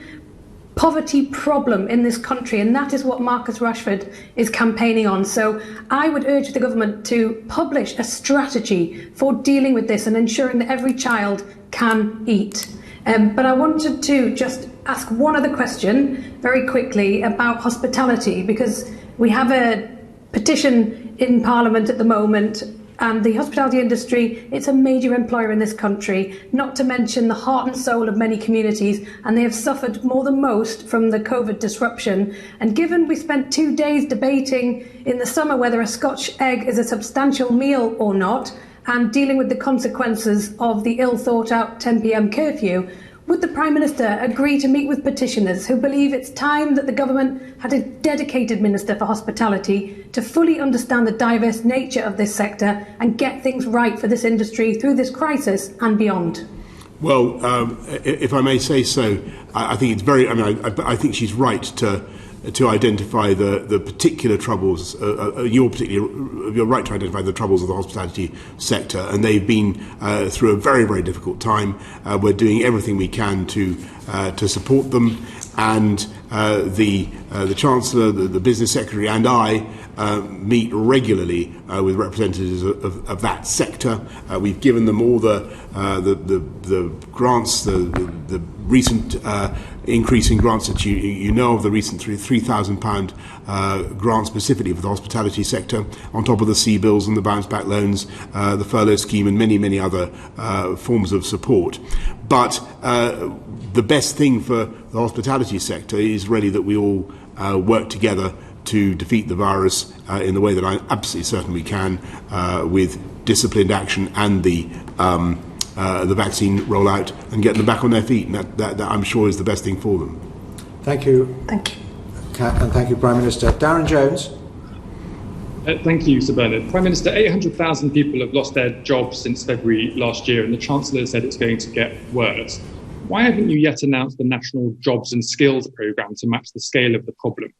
poverty problem in this country, and that is what Marcus Rashford is campaigning on. So I would urge the government to publish a strategy for dealing with this and ensuring that every child can eat. But I wanted to just ask one other question very quickly about hospitality, because we have a petition in Parliament at the moment. And the hospitality industry, it's a major employer in this country, not to mention the heart and soul of many communities, and they have suffered more than most from the COVID disruption. And given we spent 2 days debating in the summer whether a Scotch egg is a substantial meal or not, and dealing with the consequences of the ill-thought-out 10 p.m. curfew, would the Prime Minister agree to meet with petitioners who believe it's time that the government had a dedicated Minister for Hospitality to fully understand the diverse nature of this sector and get things right for this industry through this crisis and beyond? Well, if I may say so, I think it's very. I think she's right to to identify the particular troubles. You're right to identify the troubles of the hospitality sector, and they've been through a very, very difficult time. We're doing everything we can to support them, and the Chancellor, the Business Secretary, and I meet regularly with representatives of that sector. We've given them all the grants, the recent increase in grants that you know of, the recent £3,000 grant specifically for the hospitality sector, on top of the C-bills and the bounce-back loans, the furlough scheme, and many, many other forms of support. But the best thing for the hospitality sector is really that we all work together to defeat the virus in the way that I'm absolutely certain we can, with disciplined action and the vaccine rollout, and getting them back on their feet. And that I'm sure is the best thing for them. Thank you. Thank you. And thank you, Prime Minister. Darren Jones. Thank you, Sir Bernard. Prime Minister, 800,000 people have lost their jobs since February last year, and the Chancellor said it's going to get worse. Why haven't you yet announced the National Jobs and Skills Programme to match the scale of the problem?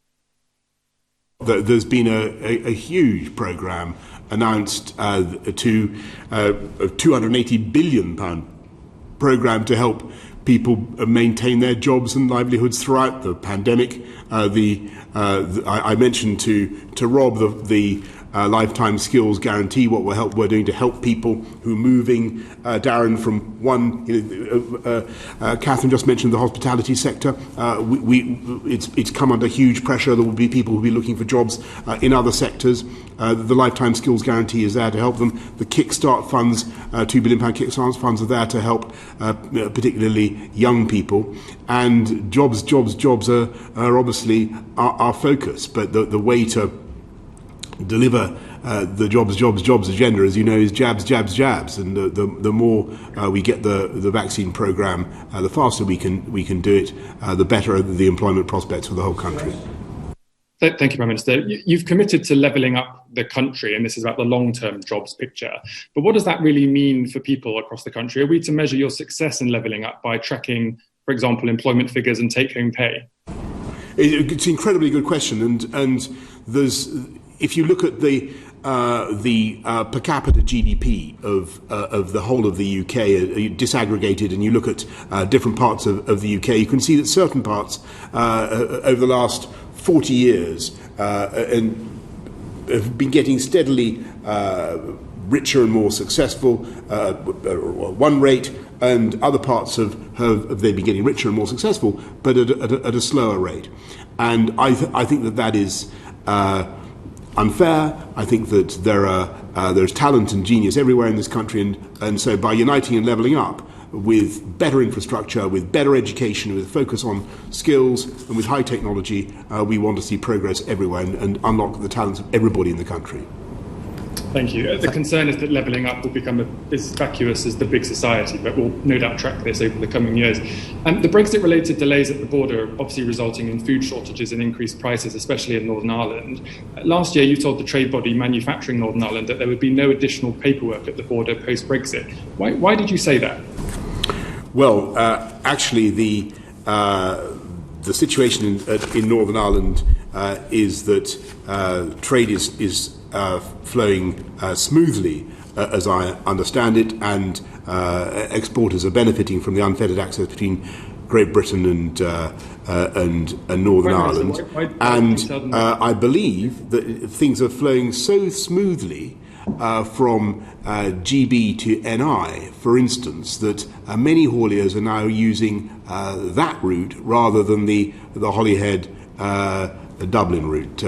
There's been a huge programme announced to a £280 billion programme to help people maintain their jobs and livelihoods throughout the pandemic. I mentioned to Rob the lifetime skills guarantee, what we're doing to help people who are moving, Darren, from one. Catherine just mentioned the hospitality sector. It's come under huge pressure. There will be people who will be looking for jobs in other sectors. The lifetime skills guarantee is there to help them. The Kickstart funds, £2 billion Kickstart funds, are there to help particularly young people. And jobs are obviously our focus. But the way to deliver the jobs agenda, as you know, is jabs, and the more we get the vaccine programme, the faster we can do it, the better the employment prospects for the whole country. Thank you, Prime Minister. You've committed to levelling up the country, and this is about the long-term jobs picture. But what does that really mean for people across the country? Are we to measure your success in levelling up by tracking, for example, employment figures and take-home pay? It's an incredibly good question, and there's. If you look at the per capita GDP of the whole of the UK, disaggregated, and you look at different parts of the UK, you can see that certain parts over the last 40 years and have been getting steadily richer and more successful at one rate, and other parts have they been getting richer and more successful, but at a slower rate. And I think that is unfair. I think that there's talent and genius everywhere in this country, and so by uniting and levelling up with better infrastructure, with better education, with a focus on skills and with high technology, we want to see progress everywhere and unlock the talents of everybody in the country. Thank you. The concern is that levelling up will become as vacuous as the big society, but we'll no doubt track this over the coming years. The Brexit-related delays at the border are obviously resulting in food shortages and increased prices, especially in Northern Ireland. Last year, you told the trade body Manufacturing Northern Ireland that there would be no additional paperwork at the border post-Brexit. Why did you say that? Well, actually, the situation in Northern Ireland is that trade is flowing smoothly, as I understand it, and exporters are benefiting from the unfettered access between Great Britain and Northern Ireland. And I believe that things are flowing so smoothly from GB to NI, for instance, that many hauliers are now using that route rather than the Holyhead Dublin route.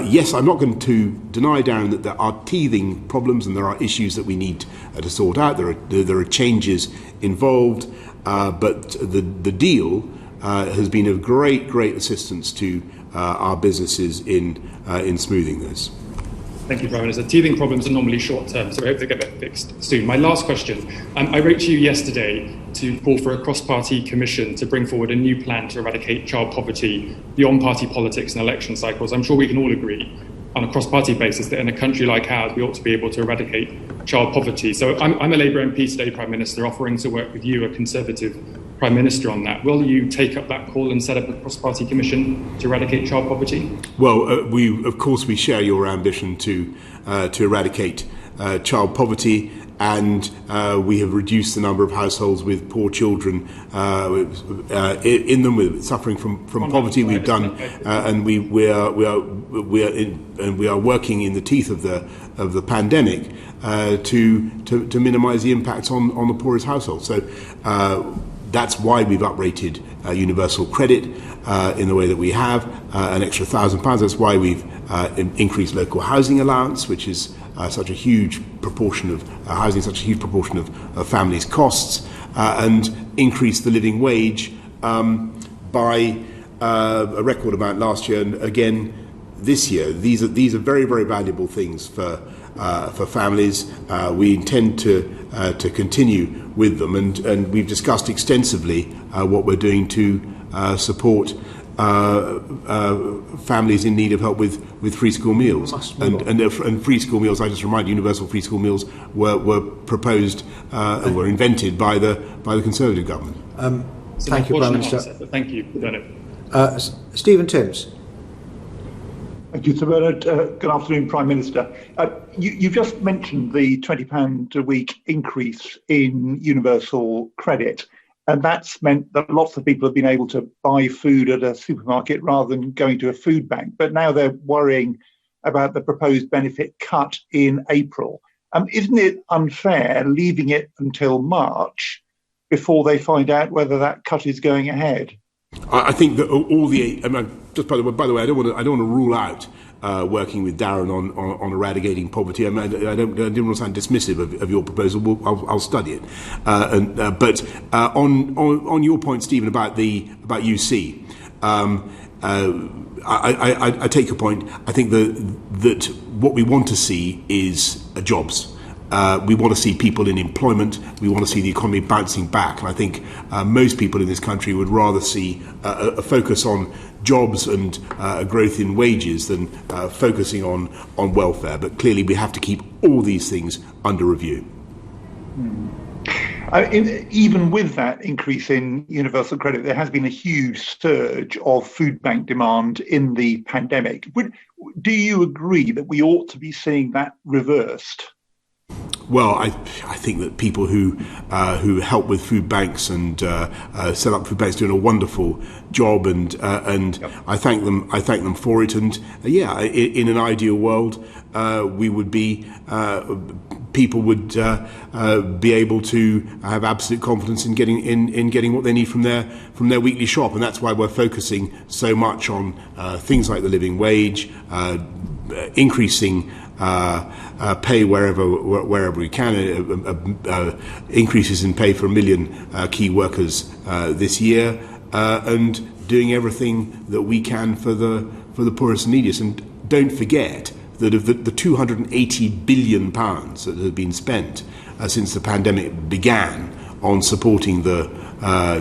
Yes, I'm not going to deny, Darren, that there are teething problems and there are issues that we need to sort out. There are changes involved, but the deal has been of great assistance to our businesses in smoothing this. Thank you, Prime Minister. Teething problems are normally short-term, so I hope they get that fixed soon. My last question. I wrote to you yesterday to call for a cross-party commission to bring forward a new plan to eradicate child poverty beyond party politics and election cycles. I'm sure we can all agree on a cross-party basis that in a country like ours, we ought to be able to eradicate child poverty. So I'm a Labour MP today, Prime Minister, offering to work with you, a Conservative Prime Minister on that. Will you take up that call and set up a cross-party commission to eradicate child poverty? Well, we share your ambition to eradicate child poverty, and we have reduced the number of households with poor children in them, with suffering from poverty. We've done, and we are working in the teeth of the pandemic to minimise the impacts on the poorest households. So that's why we've uprated universal credit in the way that we have, an extra £1,000. That's why we've increased local housing allowance, which is such a huge proportion of housing, such a huge proportion of families' costs, and increased the living wage by a record amount last year, and again this year. These are very, very valuable things for families. We intend to continue with them, and we've discussed extensively what we're doing to support families in need of help with free school meals. And free school meals, I just remind you, universal free school meals were proposed and were invented by the Conservative government. Thank you, Prime Minister. Answer, thank you, Bernard. Stephen Timms. Thank you, Sir Bernard. Good afternoon, Prime Minister. You just mentioned the £20 a week increase in universal credit, and that's meant that lots of people have been able to buy food at a supermarket rather than going to a food bank. But now they're worrying about the proposed benefit cut in April. Isn't it unfair leaving it until March before they find out whether that cut is going ahead? I think that all the just by the way, I don't want to rule out working with Darren on eradicating poverty. I didn't want to sound dismissive of your proposal. I'll study it. But on your point, Stephen, about UC, I take your point. I think that what we want to see is jobs. We want to see people in employment. We want to see the economy bouncing back. And I think most people in this country would rather see a focus on jobs and growth in wages than focusing on welfare. But clearly we have to keep all these things under review. Even with that increase in universal credit, there has been a huge surge of food bank demand in the pandemic. Do you agree that we ought to be seeing that reversed? Well, I think that people who help with food banks and set up food banks are doing a wonderful job, and yep. I thank them for it. And in an ideal world, we would be people would be able to have absolute confidence in getting what they need from their weekly shop, and that's why we're focusing so much on things like the living wage, increasing pay wherever we can, increases in pay for 1 million key workers this year, and doing everything that we can for the poorest and neediest. And don't forget that of the £280 billion that have been spent since the pandemic began on supporting the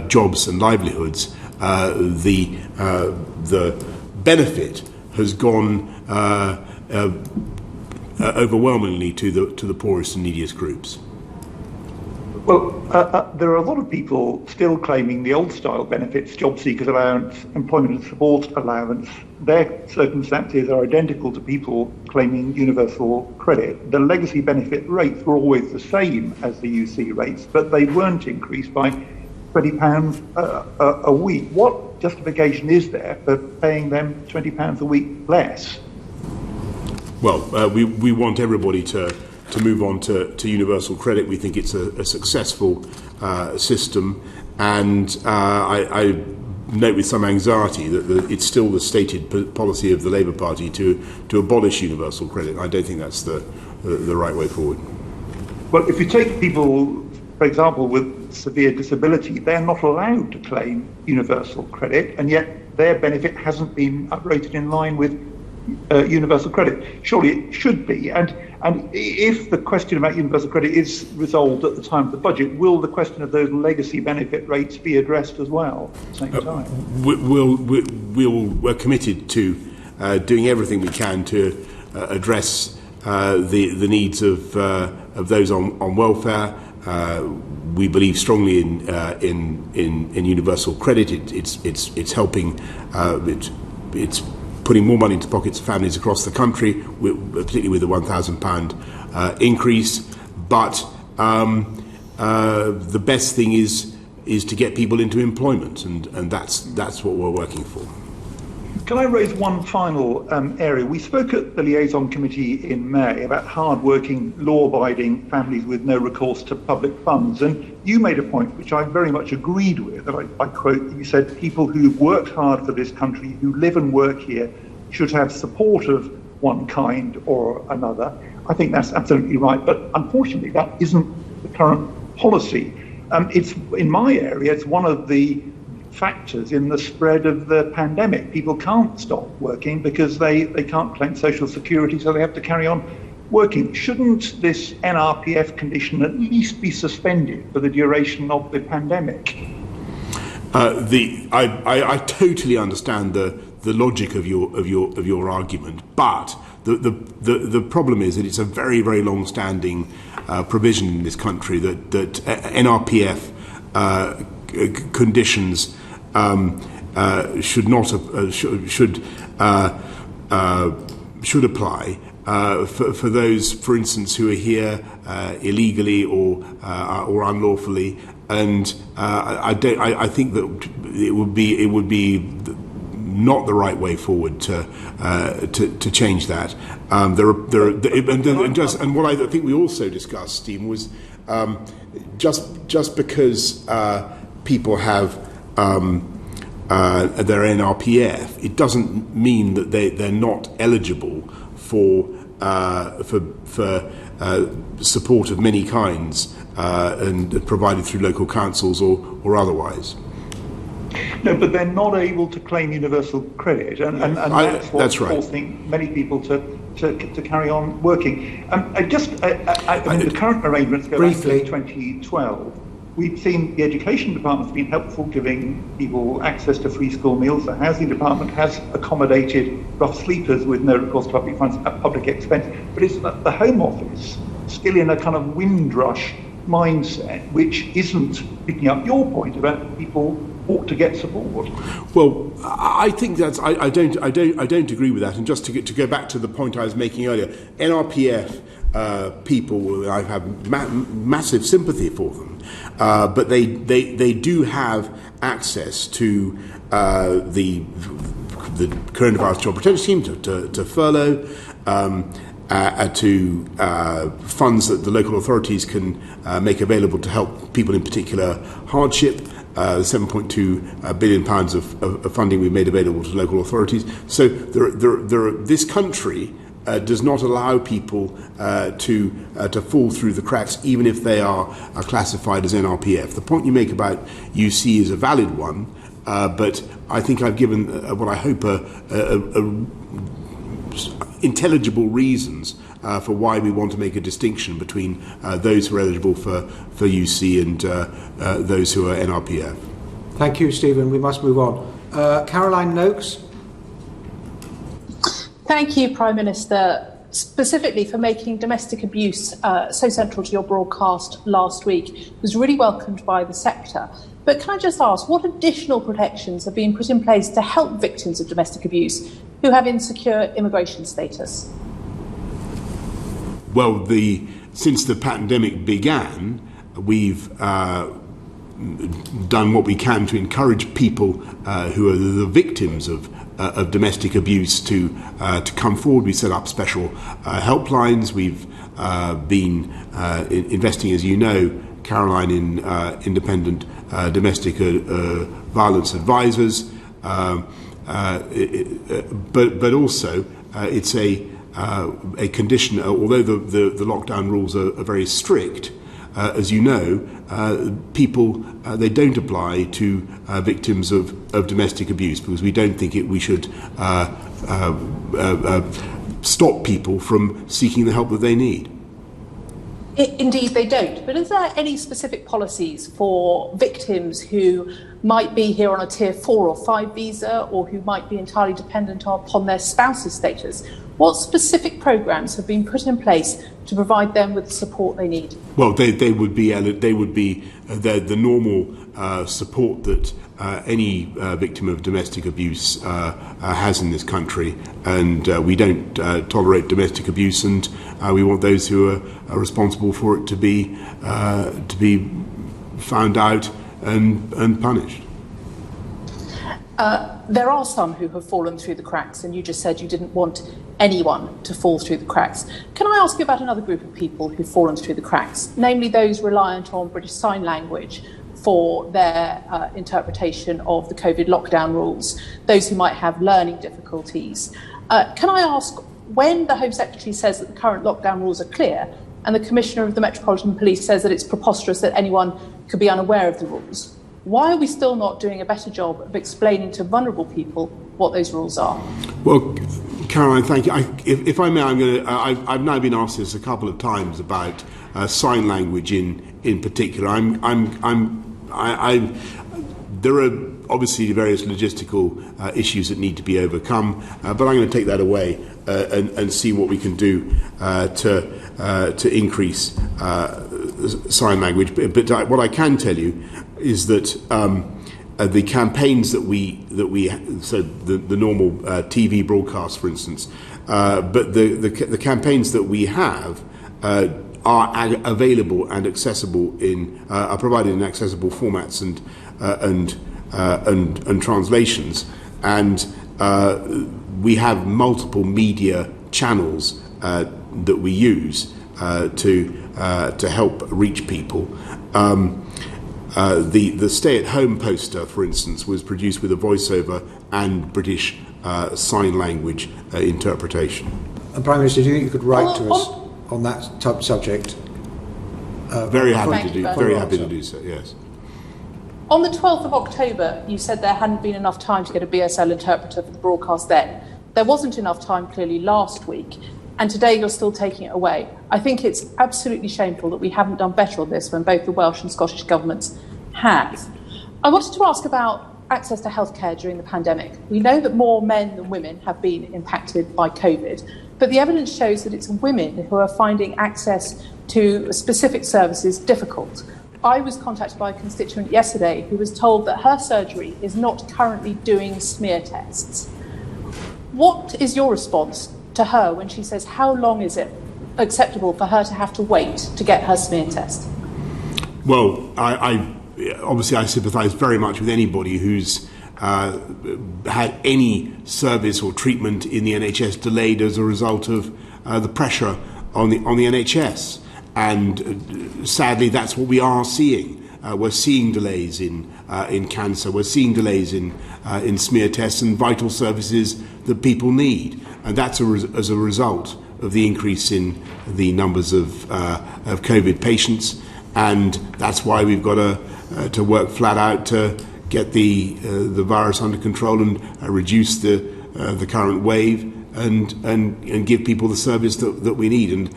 jobs and livelihoods, the benefit has gone overwhelmingly to the poorest and neediest groups. Well, there are a lot of people still claiming the old-style benefits, job seekers allowance, employment and support allowance. Their circumstances are identical to people claiming universal credit. The legacy benefit rates were always the same as the UC rates, but they weren't increased by £20 a week. What justification is there for paying them £20 a week less? Well, we want everybody to move on to universal credit. We think it's a successful system, and I note with some anxiety that it's still the stated policy of the Labour Party to abolish universal credit. I don't think that's the right way forward. Well, if you take people, for example, with severe disability, they're not allowed to claim universal credit, and yet their benefit hasn't been uprated in line with universal credit. Surely it should be. And if the question about universal credit is resolved at the time of the budget, will the question of those legacy benefit rates be addressed as well at the same time? We're committed to doing everything we can to address the needs of those on welfare. we believe strongly in universal credit. It's helping. It's putting more money into the pockets of families across the country, particularly with the £1,000 increase. But the best thing is to get people into employment, and that's what we're working for. Can I raise one final area? We spoke at the Liaison Committee in May about hard-working, law-abiding families with no recourse to public funds, and you made a point which I very much agreed with, and I quote, you said people who've worked hard for this country, who live and work here, should have support of one kind or another. I think that's absolutely right, but unfortunately that isn't the current policy. It's in my area, it's one of the factors in the spread of the pandemic. People can't stop working because they can't claim social security, so they have to carry on working. Shouldn't this NRPF condition at least be suspended for the duration of the pandemic? I totally understand the logic of your argument, but the problem is that it's a very, very long-standing provision in this country that NRPF conditions should apply for those, for instance, who are here illegally or unlawfully, and I think that it would be not the right way forward to change that. And what I think we also discussed, Stephen, was just because people have their NRPF, it doesn't mean that they're not eligible for support of many kinds and provided through local councils or otherwise. No, but they're not able to claim universal credit, and that's what's forcing many people to carry on working. The current arrangements go back to 2012. We've seen the education department's been helpful, giving people access to free school meals. The housing department has accommodated rough sleepers with no recourse to public funds at public expense. But it's the Home Office still in a kind of Windrush mindset, which isn't picking up your point about people ought to get support. Well, I think that's I don't agree with that. And just to go back to the point I was making earlier, NRPF people, I have massive sympathy for them, but they do have access to the coronavirus job protection scheme, to furlough, to funds that the local authorities can make available to help people in particular hardship. £7.2 billion of funding we've made available to local authorities. So this country does not allow people to fall through the cracks, even if they are classified as NRPF. The point you make about UC is a valid one, but I think I've given what I hope are intelligible reasons for why we want to make a distinction between those who are eligible for UC and those who are NRPF. Thank you, Stephen. We must move on. Caroline Noakes. Thank you, Prime Minister, specifically for making domestic abuse so central to your broadcast last week. It was really welcomed by the sector. But can I just ask, what additional protections have been put in place to help victims of domestic abuse who have insecure immigration status? Well, since the pandemic began, we've done what we can to encourage people who are the victims of domestic abuse to come forward. We set up special helplines. We've been investing, as you know, Caroline, in independent domestic violence advisors, but also it's a condition. Although the lockdown rules are very strict, as you know, people they don't apply to victims of domestic abuse, because we don't think we should stop people from seeking the help that they need. Indeed, they don't. But is there any specific policies for victims who might be here on a Tier 4 or 5 visa, or who might be entirely dependent upon their spouse's status? What specific programmes have been put in place to provide them with the support they need? Well, they would be the normal support that any victim of domestic abuse has in this country, and we don't tolerate domestic abuse, and we want those who are responsible for it to be found out and punished. There are some who have fallen through the cracks, and you just said you didn't want anyone to fall through the cracks. Can I ask you about another group of people who've fallen through the cracks, namely those reliant on British Sign Language for their interpretation of the COVID lockdown rules, those who might have learning difficulties? Can I ask, when the Home Secretary says that the current lockdown rules are clear, and the Commissioner of the Metropolitan Police says that it's preposterous that anyone could be unaware of the rules, why are we still not doing a better job of explaining to vulnerable people what those rules are? Well, Caroline, thank you. If I may, I've now been asked this a couple of times about sign language in particular. There are obviously various logistical issues that need to be overcome, but I'm going to take that away and see what we can do to increase sign language. But what I can tell you is that the campaigns that we so the normal TV broadcasts, for instance, but the campaigns that we have are available and accessible are provided in accessible formats and translations, and we have multiple media channels that we use to help reach people. The stay-at-home poster, for instance, was produced with a voiceover and British Sign Language interpretation. And Prime Minister, do you think you could write to us on that subject? Very happy to do so, yes. On the 12th of October, you said there hadn't been enough time to get a BSL interpreter for the broadcast then. There wasn't enough time, clearly, last week, and today you're still taking it away. I think it's absolutely shameful that we haven't done better on this when both the Welsh and Scottish governments have. I wanted to ask about access to healthcare during the pandemic. We know that more men than women have been impacted by COVID, but the evidence shows that it's women who are finding access to specific services difficult. I was contacted by a constituent yesterday who was told that her surgery is not currently doing smear tests. What is your response to her when she says, how long is it acceptable for her to have to wait to get her smear test? Well, I obviously sympathise very much with anybody who's had any service or treatment in the NHS delayed as a result of the pressure on the NHS. And sadly, that's what we are seeing. We're seeing delays in cancer. We're seeing delays in smear tests and vital services that people need. And that's as a result of the increase in the numbers of COVID patients. And that's why we've got to work flat out to get the virus under control and reduce the current wave. And give people the service that we need. And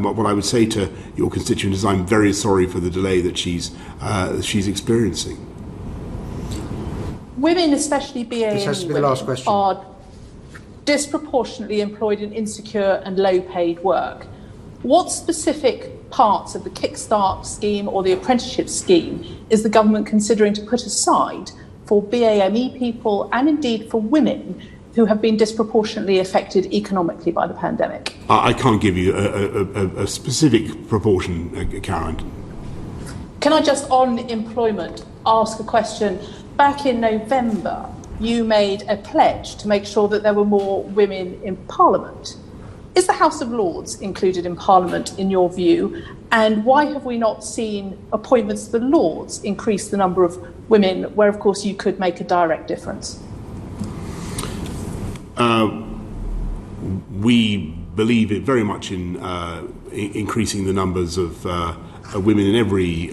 what I would say to your constituent is I'm very sorry for the delay that she's experiencing. Women, especially BAME women, are disproportionately employed in insecure and low-paid work. What specific parts of the Kickstart scheme or the apprenticeship scheme is the government considering to put aside for BAME people and indeed for women who have been disproportionately affected economically by the pandemic? I can't give you a specific proportion, Karen. Can I just, on employment, ask a question? Back in November, you made a pledge to make sure that there were more women in Parliament. Is the House of Lords included in Parliament, in your view? And why have we not seen appointments to the Lords increase the number of women, where, of course, you could make a direct difference? We believe it very much in increasing the numbers of women in every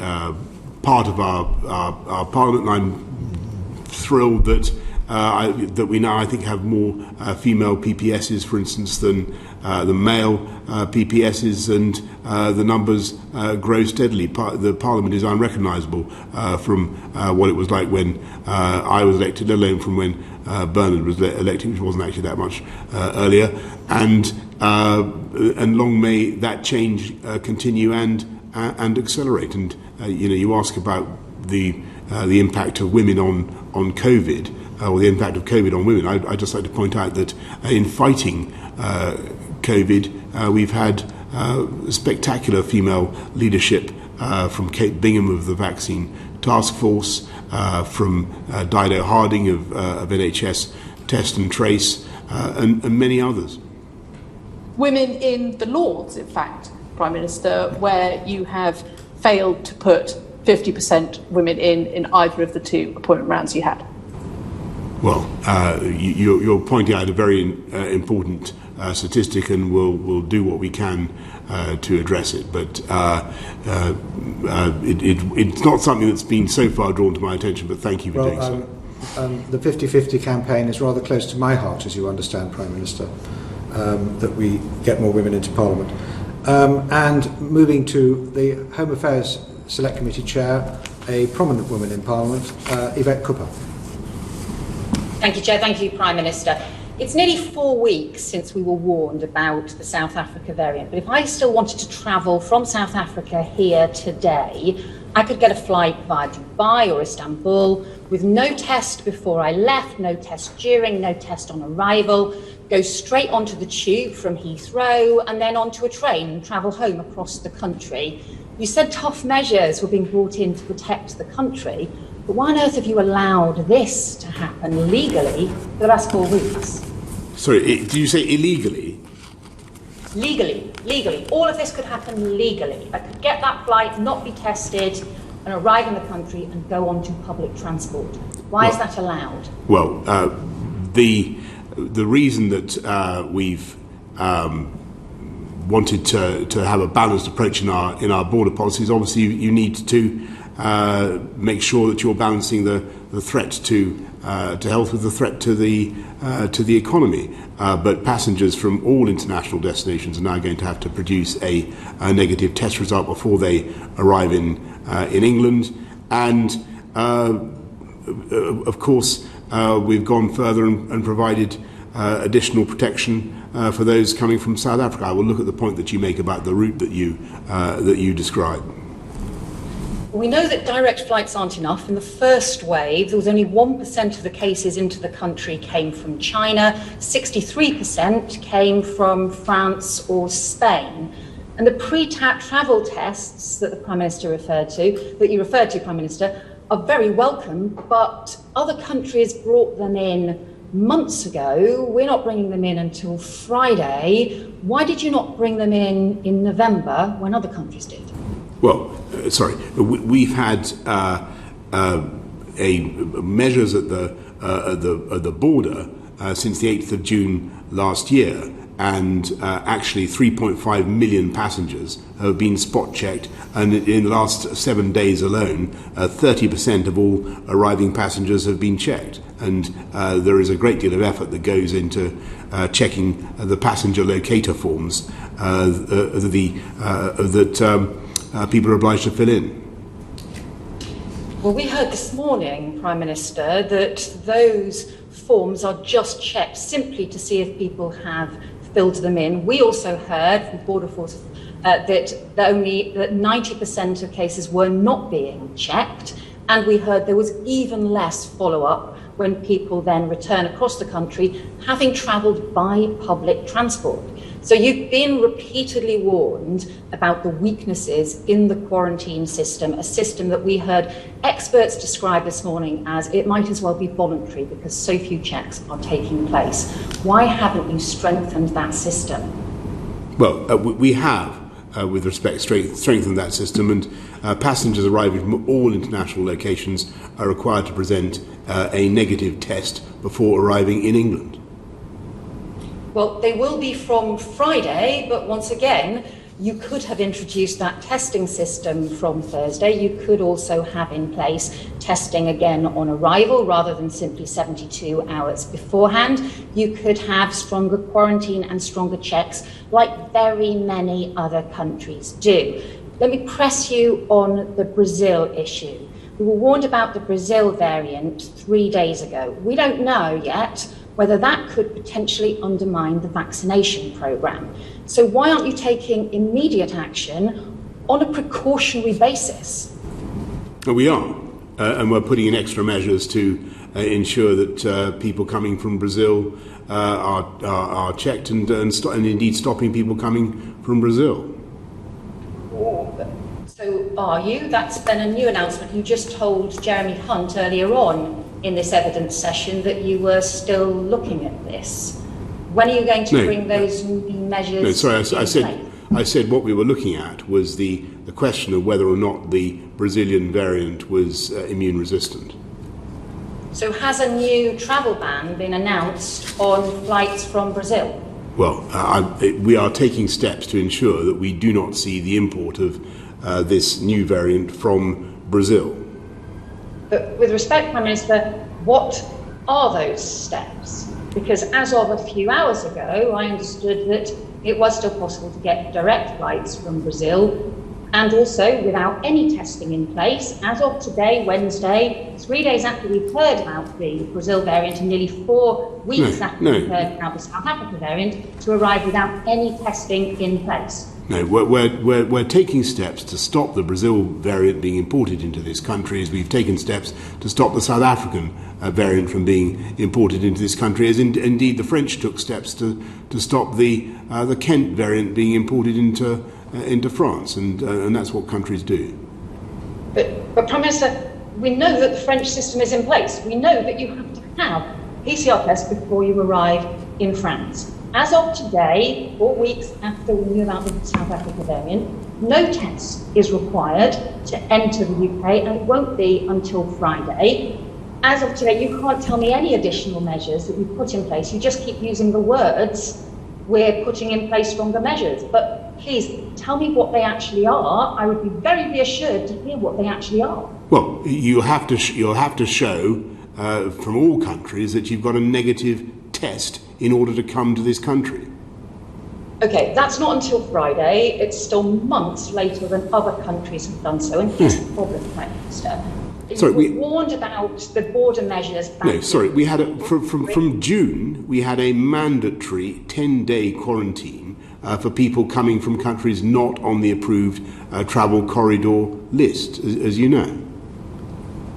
part of our Parliament, and I'm thrilled that that we now, I think, have more female PPSs, for instance, than the male PPSs, and the numbers grow steadily. The Parliament is unrecognisable from what it was like when I was elected, let alone from when Bernard was elected, which wasn't actually that much earlier. And long may that change continue and accelerate. And you ask about the impact of women on COVID, or the impact of COVID on women. I'd just like to point out that in fighting COVID, we've had spectacular female leadership from Kate Bingham of the Vaccine Task Force, from Dido Harding of NHS Test and Trace, and many others. Women in the Lords, in fact, Prime Minister, where you have failed to put 50% women in either of the two appointment rounds you had. Well, you're pointing out a very important statistic, and we'll do what we can to address it. But it's not something that's been so far drawn to my attention, but thank you for doing so. The 50-50 campaign is rather close to my heart, as you understand, Prime Minister, that we get more women into Parliament. And moving to the Home Affairs Select Committee Chair, a prominent woman in Parliament, Yvette Cooper. Thank you, Chair. Thank you, Prime Minister. It's nearly 4 weeks since we were warned about the South Africa variant, but if I still wanted to travel from South Africa here today, I could get a flight via Dubai or Istanbul with no test before I left, no test during, no test on arrival, go straight onto the tube from Heathrow and then onto a train and travel home across the country. You said tough measures were being brought in to protect the country, but why on earth have you allowed this to happen legally for the last 4 weeks? Sorry, did you say illegally? Legally. All of this could happen legally. I could get that flight, not be tested, and arrive in the country and go on to public transport. Why is that allowed? Well, the reason that we've wanted to have a balanced approach in our border policies, obviously you need to make sure that you're balancing the threat to health with the threat to the economy. But passengers from all international destinations are now going to have to produce a negative test result before they arrive in England. And of course, we've gone further and provided additional protection for those coming from South Africa. I will look at the point that you make about the route that you describe. We know that direct flights aren't enough. In the first wave, there was only 1% of the cases into the country came from China, 63% came from France or Spain. And the pre-travel tests that the Prime Minister referred to, Prime Minister, are very welcome, but other countries brought them in months ago. We're not bringing them in until Friday. Why did you not bring them in November when other countries did? Well, we've had measures at the border since the 8th of June last year, and actually 3.5 million passengers have been spot checked, and in the last 7 days alone, 30% of all arriving passengers have been checked. And there is a great deal of effort that goes into checking the passenger locator forms that people are obliged to fill in. Well, we heard this morning, Prime Minister, that those forms are just checked simply to see if people have filled them in. We also heard from Border Force that 90% of cases were not being checked, and we heard there was even less follow-up when people then return across the country, having travelled by public transport. So you've been repeatedly warned about the weaknesses in the quarantine system, a system that we heard experts describe this morning as it might as well be voluntary because so few checks are taking place. Why haven't you strengthened that system? Well, we have, with respect, strengthened that system, and passengers arriving from all international locations are required to present a negative test before arriving in England. Well, they will be from Friday, but once again, You could have introduced that testing system from Thursday. You could also have in place testing again on arrival rather than simply 72 hours beforehand. You could have stronger quarantine and stronger checks like very many other countries do. Let me press you on the Brazil issue. We were warned about the Brazil variant 3 days ago. We don't know yet whether that could potentially undermine the vaccination programme. So why aren't you taking immediate action on a precautionary basis? Well, we are, and we're putting in extra measures to ensure that people coming from Brazil are checked and indeed stopping people coming from Brazil. So are you? That's been a new announcement. You just told Jeremy Hunt earlier on in this evidence session that you were still looking at this. When are you going to bring those new measures? No, sorry, I said what we were looking at was the question of whether or not the Brazilian variant was immune resistant. So has a new travel ban been announced on flights from Brazil? Well, we are taking steps to ensure that we do not see the import of this new variant from Brazil. But with respect, Prime Minister, what are those steps? Because as of a few hours ago, I understood that it was still possible to get direct flights from Brazil, and also without any testing in place, as of today, Wednesday, 3 days after we've heard about the Brazil variant and nearly 4 weeks after we've heard about the South Africa variant, to arrive without any testing in place. No, we're taking steps to stop the Brazil variant being imported into this country, as we've taken steps to stop the South African variant from being imported into this country, as indeed the French took steps to stop the Kent variant being imported into France, and that's what countries do. But Prime Minister, we know that the French system is in place. We know that you have to have PCR tests before you arrive in France. As of today, 4 weeks after we knew about the South Africa variant, no test is required to enter the UK, and it won't be until Friday. As of today, you can't tell me any additional measures that we've put in place. You just keep using the words, we're putting in place stronger measures. But please, tell me what they actually are. I would be very reassured to hear what they actually are. Well, you'll have to show from all countries that you've got a negative test in order to come to this country. Okay, that's not until Friday. It's still months later than other countries have done so. And here's the problem, Prime Minister. We were warned about the border measures. We had from June. We had a mandatory 10-day quarantine for people coming from countries not on the approved travel corridor list, as you know.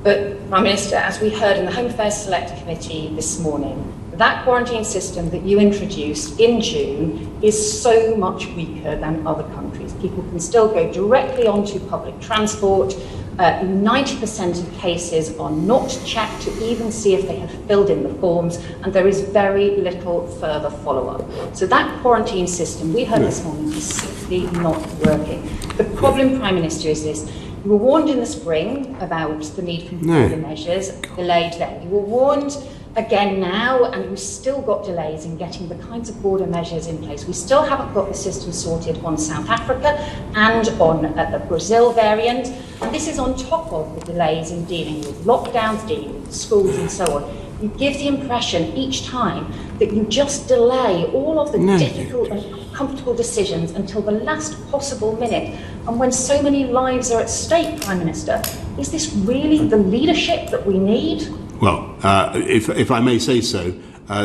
But Prime Minister, as we heard in the Home Affairs Select Committee this morning, that quarantine system that you introduced in June is so much weaker than other countries. People can still go directly onto public transport. 90% of cases are not checked to even see if they have filled in the forms, and there is very little further follow-up. So that quarantine system we heard this morning is simply not working. The problem, Prime Minister, is this. You were warned in the spring about the need for border measures, delayed then. You were warned again now, and we've still got delays in getting the kinds of border measures in place. We still haven't got the system sorted on South Africa and on the Brazil variant. And this is on top of the delays in dealing with lockdowns, dealing with schools and so on. You give the impression each time that you just delay all of the difficult and uncomfortable decisions until the last possible minute. And when so many lives are at stake, Prime Minister, is this really the leadership that we need? Well, if I may say so,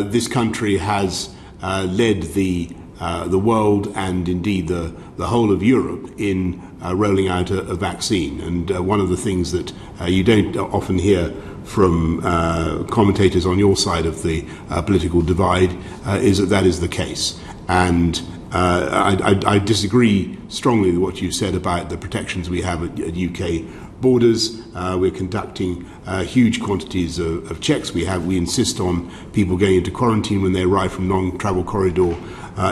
this country has led the world and indeed the whole of Europe in rolling out a vaccine. And one of the things that you don't often hear from commentators on your side of the political divide is that is the case. And I disagree strongly with what you said about the protections we have at UK borders. We're conducting huge quantities of checks. We insist on people going into quarantine when they arrive from non-travel corridor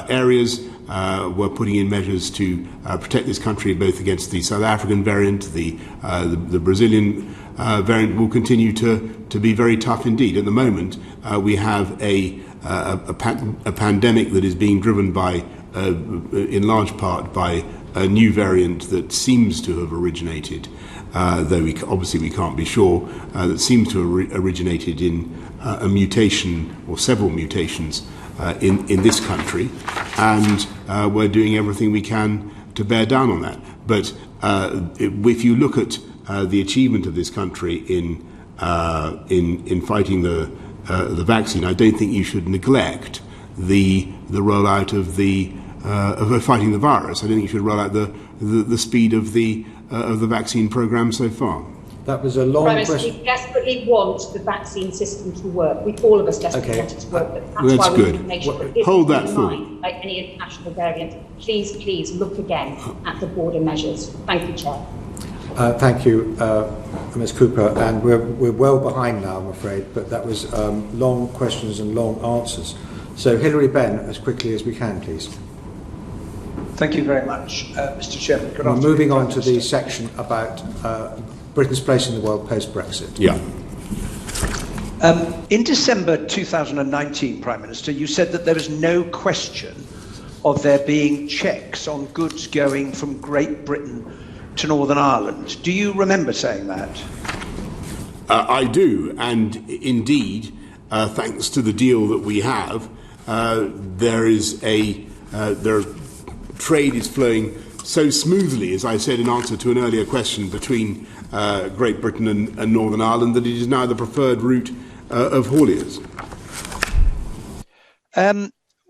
areas. We're putting in measures to protect this country both against the South African variant, the Brazilian variant will continue to be very tough indeed. At the moment, we have a pandemic that is being driven by in large part by a new variant that seems to have originated, though we can't be sure, that seems to have originated in a mutation or several mutations in this country, and we're doing everything we can to bear down on that. But if you look at the achievement of this country in fighting the vaccine, I don't think you should neglect the rollout of fighting the virus. I don't think you should roll out the speed of the vaccine programme so far. That was a long question. We desperately want the vaccine system to work. All of us desperately want it to work. But that's That's why good. we need to make sure that it Hold isn't that undermined by any international variant. Please look again at the border measures. Thank you, Chair. Thank you, Ms Cooper, and we're well behind now, I'm afraid, but that was long questions and long answers. So Hilary Benn, as quickly as we can, please. Thank you very much, Mr Chairman. Good We're afternoon, moving on Prime to the Minister. section about Britain's place in the world post-Brexit. Yeah. In December 2019, Prime Minister, you said that there was no question of there being checks on goods going from Great Britain to Northern Ireland. Do you remember saying that? I do, and indeed, thanks to the deal that we have, trade is flowing so smoothly, as I said in answer to an earlier question, between Great Britain and Northern Ireland, that it is now the preferred route of hauliers.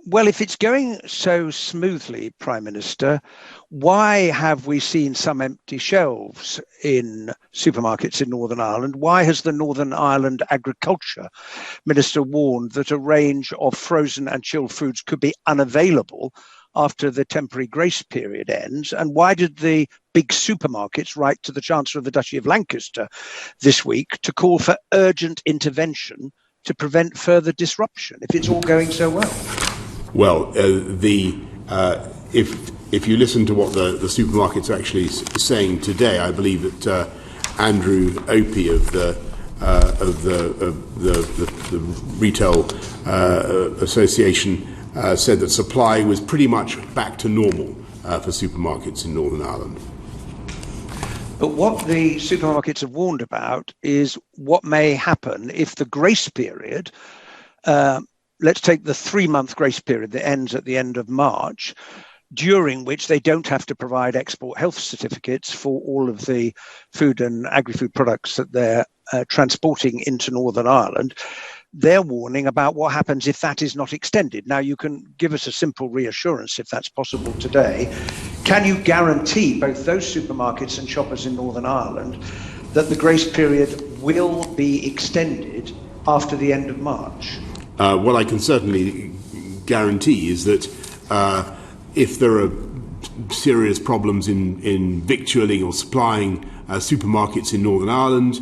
Well, if it's going so smoothly, Prime Minister, why have we seen some empty shelves in supermarkets in Northern Ireland? Why has the Northern Ireland Agriculture Minister warned that a range of frozen and chilled foods could be unavailable after the temporary grace period ends? And why did the big supermarkets write to the Chancellor of the Duchy of Lancaster this week to call for urgent intervention to prevent further disruption if it's all going so well? Well, if you listen to what the supermarkets are actually saying today, I believe that Andrew Opie of the Retail Association said that supply was pretty much back to normal for supermarkets in Northern Ireland. But what the supermarkets have warned about is what may happen if the grace period, let's take the 3-month grace period that ends at the end of March, during which they don't have to provide export health certificates for all of the food and agri-food products that they're transporting into Northern Ireland. They're warning about what happens if that is not extended. Now, you can give us a simple reassurance if that's possible today. Can you guarantee both those supermarkets and shoppers in Northern Ireland that the grace period will be extended after the end of March? What I can certainly guarantee is that if there are serious problems in victualling or supplying supermarkets in Northern Ireland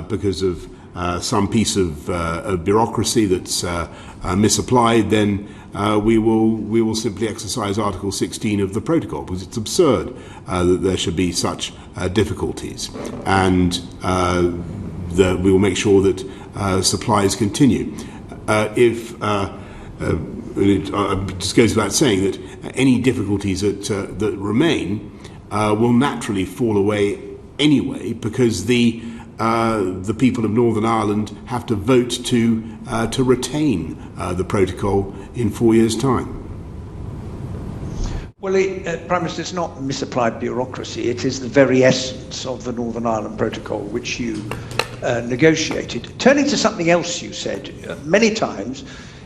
because of some piece of bureaucracy that's misapplied, then we will simply exercise Article 16 of the protocol, because it's absurd that there should be such difficulties, and we will make sure that supplies continue. It just goes without saying that any difficulties that remain will naturally fall away anyway, because the people of Northern Ireland have to vote to retain the protocol in 4 years' time. Well, Prime Minister, it's not misapplied bureaucracy. It is the very essence of the Northern Ireland Protocol, which you negotiated. Turning to something else you said, many times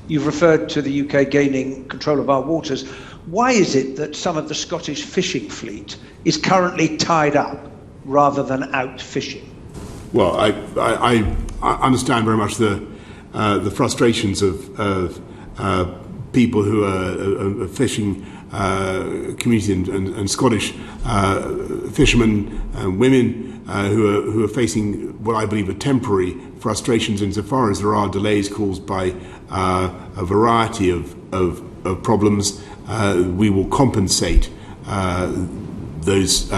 you've referred to the UK gaining control of our waters. Why is it that some of the Scottish fishing fleet is currently tied up rather than out fishing? Well, I understand very much the frustrations of people who are fishing community and Scottish fishermen and women who are facing what I believe are temporary frustrations insofar as there are delays caused by a variety of problems. We will compensate those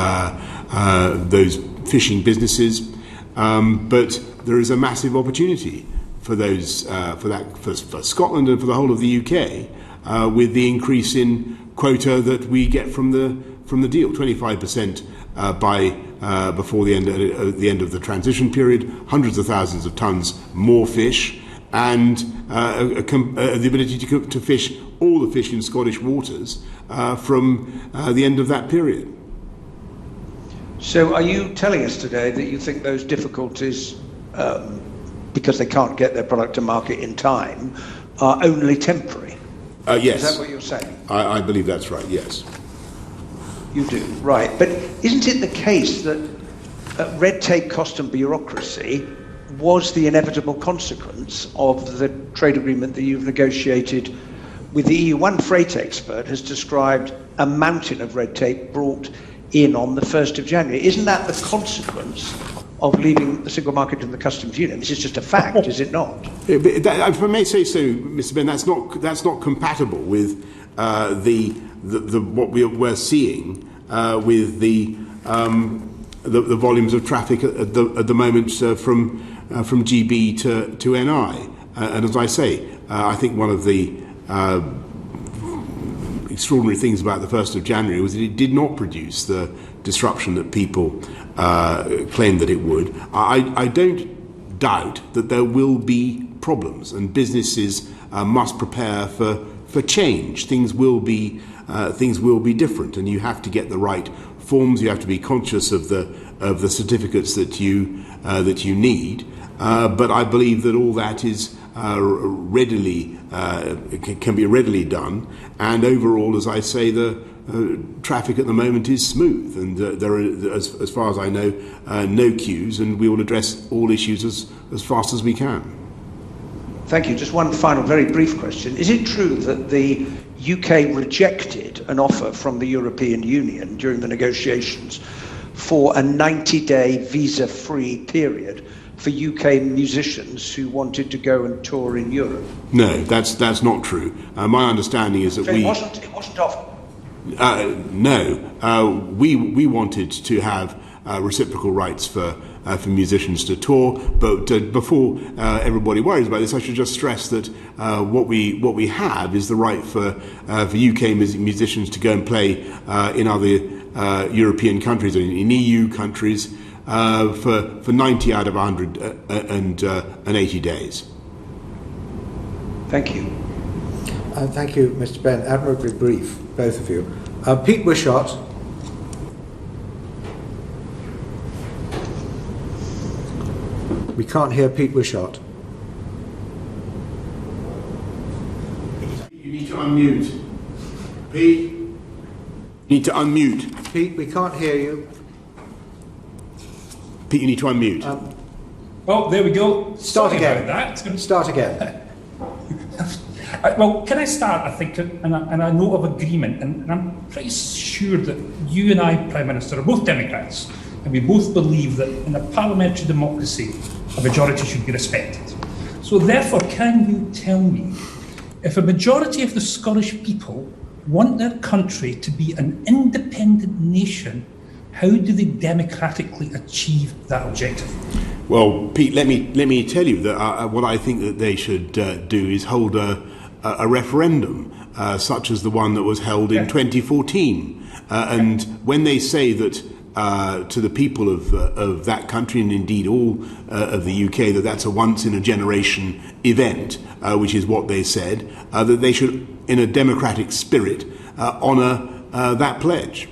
fishing businesses, but there is a massive opportunity for those for Scotland and for the whole of the UK with the increase in quota that we get from the deal. 25% before the end of the transition period, hundreds of thousands of tons more fish, and the ability to fish all the fish in Scottish waters from the end of that period. So are you telling us today that you think those difficulties, because they can't get their product to market in time, are only temporary? Yes. Is that what you're saying? I believe that's right, yes. You do, right. But isn't it the case that red tape, cost and bureaucracy was the inevitable consequence of the trade agreement that you've negotiated with the EU? One freight expert has described a mountain of red tape brought in on the 1st of January. Isn't that the consequence of leaving the single market and the customs union? This is just a fact, is it not? If I may say so, Mr. Ben, that's not compatible with what we're seeing with the volumes of traffic at the moment from GB to NI. And as I say, I think one of the extraordinary things about the 1st of January was that it did not produce the disruption that people claimed that it would. I don't doubt that there will be problems, and businesses must prepare for change. Things will be different, and you have to get the right forms. You have to be conscious of the certificates that you need. But I believe that all that is can be readily done, and overall, as I say, the traffic at the moment is smooth, and there are, as far as I know, no queues, and we will address all issues as fast as we can. Thank you. Just one final very brief question. Is it true that the UK rejected an offer from the European Union during the negotiations for a 90-day visa-free period for UK musicians who wanted to go and tour in Europe? No, that's not true. My understanding is that so it wasn't offered. No, we wanted to have reciprocal rights for musicians to tour, but before everybody worries about this, I should just stress that what we have is the right for UK musicians to go and play in other European countries and in EU countries for 90 out of 180 days. Thank you. Thank you, Mr. Ben. Admirably brief, both of you. Pete Wishart. We can't hear Pete Wishart. You need to unmute. Pete, you need to unmute. Pete, we can't hear you. Pete, you need to unmute. Oh, there we go. Start Sorry again. about that. Start again. Well, can I start, I think, in a note of agreement? And I'm pretty sure that you and I, Prime Minister, are both Democrats, and we both believe that in a parliamentary democracy, a majority should be respected. So therefore, can you tell me, if a majority of the Scottish people want their country to be an independent nation, how do they democratically achieve that objective? Well, Pete, let me tell you that what I think that they should do is hold a referendum such as the one that was held in 2014. And when they say that to the people of that country, and indeed all of the UK, that's a once-in-a-generation event, which is what they said, that they should, in a democratic spirit, honour that pledge.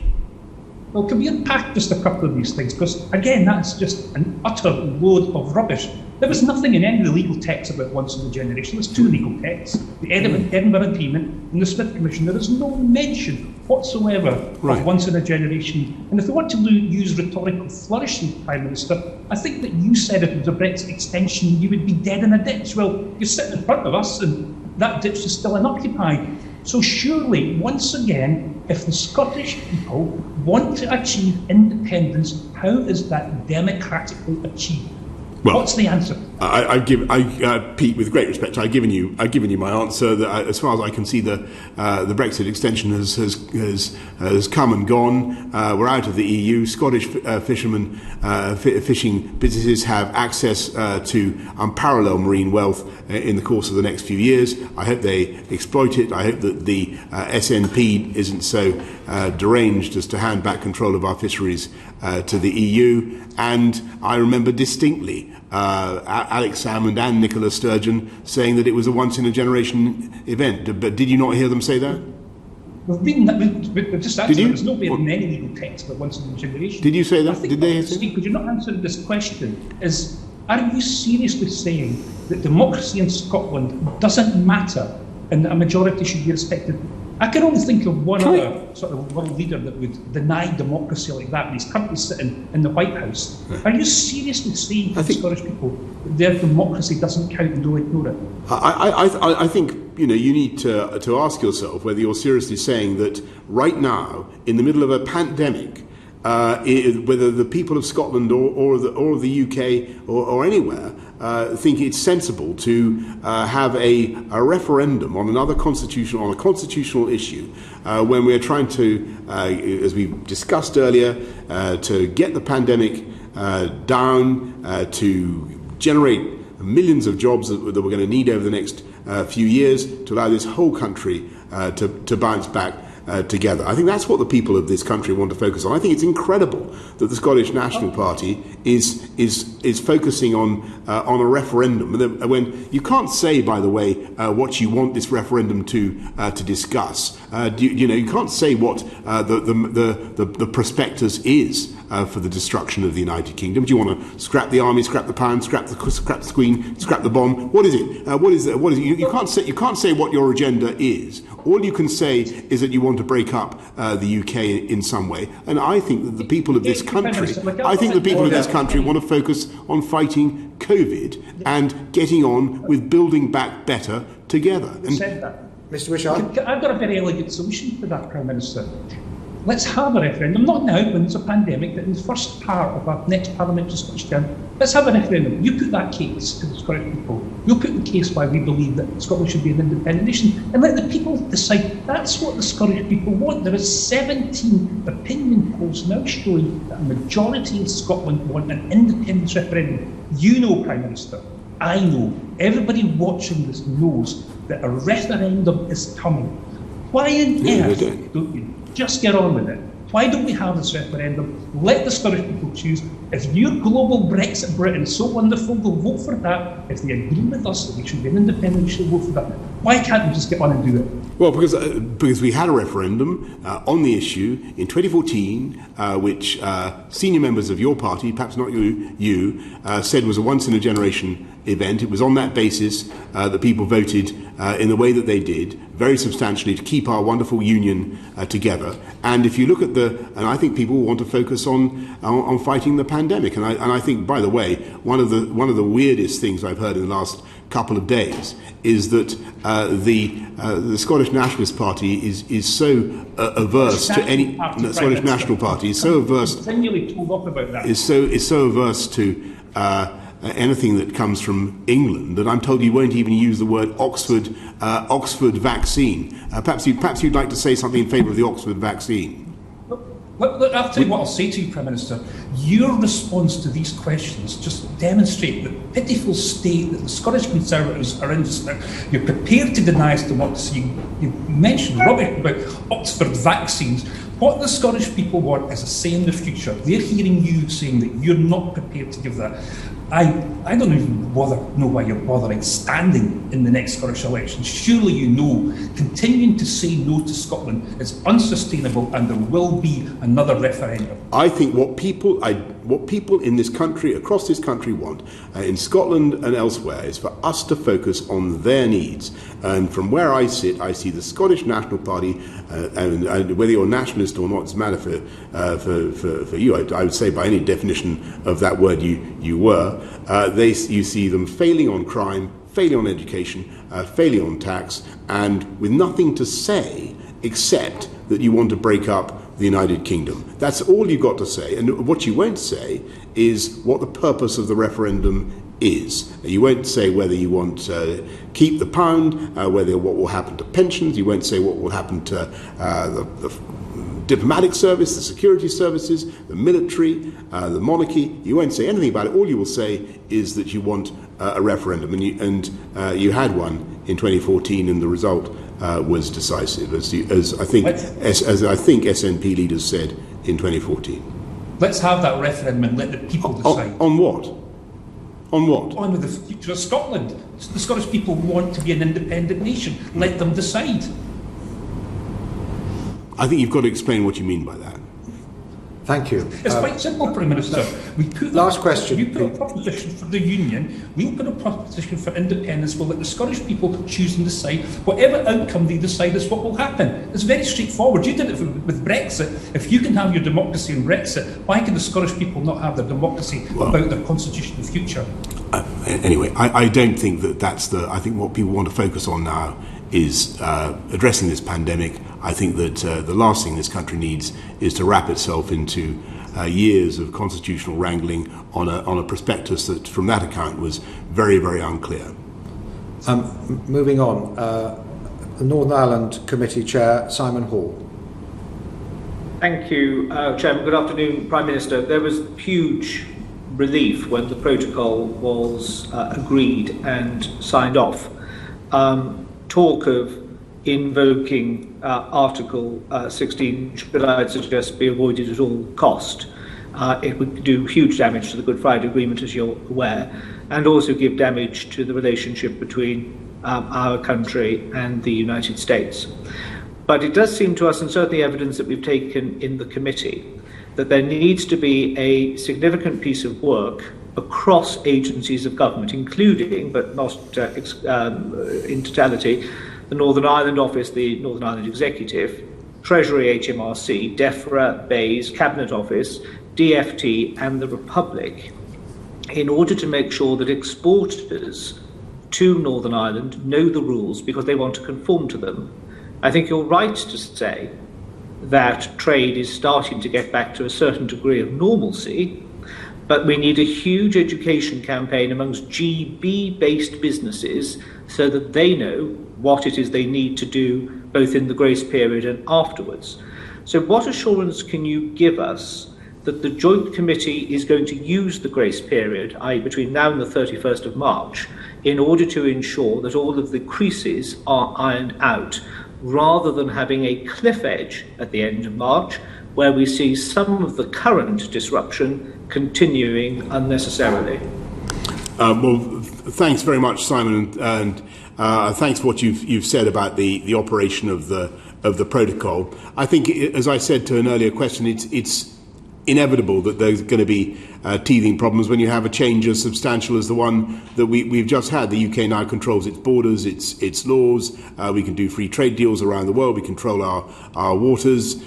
Well, can we unpack just a couple of these things? Because, again, that's just an utter load of rubbish. There was nothing in any of the legal texts about once in a generation. There was two legal texts, the Edinburgh Agreement and the Smith Commission. There is no mention whatsoever of once in a generation. And if we want to use rhetorical flourishing, Prime Minister, I think that you said if it was a Brexit extension, you would be dead in a ditch. Well, you're sitting in front of us and that ditch is still unoccupied. So surely, once again, if the Scottish people want to achieve independence, how is that democratically achieved? Well, what's the answer? Pete, with great respect, I've given you my answer. That as far as I can see, the Brexit extension has come and gone. We're out of the EU. Scottish fishermen, fishing businesses have access to unparalleled marine wealth in the course of the next few years. I hope they exploit it. I hope that the SNP isn't so deranged as to hand back control of our fisheries to the EU. And I remember distinctly Alex Salmond and Nicola Sturgeon saying that it was a once-in-a-generation event. But did you not hear them say that? We've just answered there's not been many legal texts about once-in-a-generation. Did you say that? Did they say that? Could you not answer this question? Are you seriously saying that democracy in Scotland doesn't matter and that a majority should be respected? I can only think of one other sort of world leader that would deny democracy like that, and he's currently sitting in the White House. Are you seriously saying to the Scottish people that their democracy doesn't count and don't ignore it? I think you need to ask yourself whether you're seriously saying that right now, in the middle of a pandemic, whether the people of Scotland or the UK or anywhere think it's sensible to have a referendum on a constitutional issue when we're trying to, as we discussed earlier, to get the pandemic down, to generate millions of jobs that we're going to need over the next few years to allow this whole country to bounce back together. I think that's what the people of this country want to focus on. I think it's incredible that the Scottish National Party is focusing on a referendum. When you can't say, by the way, what you want this referendum to discuss. You can't say what the prospectus is for the destruction of the United Kingdom. Do you want to scrap the army, scrap the pound, scrap the Queen, scrap the bomb? What is it? What is it? You can't say what your agenda is. All you can say is that you want to break up the UK in some way. And I think that the people of this country, want to focus on fighting COVID and getting on with building back better together. Mr. Wishart? I've got a very elegant solution for that, Prime Minister. Let's have a referendum, not now when there's a pandemic, but in the first part of our next parliamentary Scottish term. Let's have a referendum. You put that case to the Scottish people. You'll put the case why we believe that Scotland should be an independent nation, and let the people decide. That's what the Scottish people want. There is 17 opinion polls now showing that a majority in Scotland want an independence referendum. You know, Prime Minister, I know, everybody watching this knows that a referendum is coming. Why on earth don't you just get on with it? Why don't we have this referendum? Let the Scottish people choose. If your global Brexit Britain is so wonderful, they'll vote for that. If they agree with us that we should be an independent, we should vote for that. Why can't we just get on and do it? Well, because we had a referendum on the issue in 2014, which senior members of your party, perhaps not you, said was a once-in-a-generation event. It was on that basis that people voted in the way that they did, very substantially, to keep our wonderful union together. And if you look at and I think people want to focus on fighting the pandemic. And I think, by the way, one of the weirdest things I've heard in the last couple of days is that the Scottish Nationalist Party is so averse to any Scottish National Party is so averse is so averse to anything that comes from England that I'm told you won't even use the word Oxford vaccine. Perhaps you'd like to say something in favour of the Oxford vaccine. Look, I'll tell you what I'll say to you, Prime Minister. Your response to these questions just demonstrate the pitiful state that the Scottish Conservatives are in just now. You're prepared to deny us democracy. You mentioned rubbish about Oxford vaccines. What the Scottish people want is a say in the future. They're hearing you saying that you're not prepared to give that. I don't even know why you're bothering standing in the next Scottish election. Surely you know continuing to say no to Scotland is unsustainable and there will be another referendum. I think what people in this country, across this country want, in Scotland and elsewhere, is for us to focus on their needs. And from where I sit, I see the Scottish National Party, and whether you're nationalist or not, it's a matter for you. I would say by any definition of that word you were, you see them failing on crime, failing on education, failing on tax, and with nothing to say except that you want to break up the United Kingdom. That's all you've got to say. And what you won't say is what the purpose of the referendum is. You won't say whether you want to keep the pound, whether what will happen to pensions. You won't say what will happen to the diplomatic service, the security services, the military, the monarchy. You won't say anything about it. All you will say is that you want a referendum, and you had one in 2014, and the result was decisive, as I think SNP leaders said in 2014. Let's have that referendum and let the people decide. On what? On what? On with the future of Scotland. The Scottish people want to be an independent nation. Let them decide. I think you've got to explain what you mean by that. Thank you. It's quite simple, Prime Minister. Last question. You put a proposition for the Union, we'll put a proposition for independence, we'll let the Scottish people choose and decide. Whatever outcome they decide is what will happen. It's very straightforward. You did it with Brexit. If you can have your democracy in Brexit, why can the Scottish people not have their democracy about their constitutional future? Anyway, I don't think that's I think what people want to focus on now is addressing this pandemic. I think that the last thing this country needs is to wrap itself into years of constitutional wrangling on a prospectus that, from that account, was very, very unclear. Moving on, the Northern Ireland Committee Chair, Simon Hall. Thank you, Chairman. Good afternoon, Prime Minister. There was huge relief when the protocol was agreed and signed off. Talk of invoking Article 16 should, I'd suggest, be avoided at all cost. It would do huge damage to the Good Friday Agreement, as you're aware, and also give damage to the relationship between our country and the United States. But it does seem to us, and certainly evidence that we've taken in the committee, that there needs to be a significant piece of work across agencies of government, including, but not in totality, the Northern Ireland Office, the Northern Ireland Executive, Treasury HMRC, DEFRA, BEIS, Cabinet Office, DFT and the Republic, in order to make sure that exporters to Northern Ireland know the rules because they want to conform to them. I think you're right to say that trade is starting to get back to a certain degree of normalcy, but we need a huge education campaign amongst GB-based businesses so that they know what it is they need to do both in the grace period and afterwards. So what assurance can you give us that the Joint Committee is going to use the grace period, i.e. between now and the 31st of March, in order to ensure that all of the creases are ironed out, rather than having a cliff edge at the end of March, where we see some of the current disruption continuing unnecessarily? Well, thanks very much, Simon, and thanks for what you've said about the operation of the protocol. I think, as I said to an earlier question, it's inevitable that there's going to be teething problems when you have a change as substantial as the one that we've just had. The UK now controls its borders, its laws. We can do free trade deals around the world. We control our waters.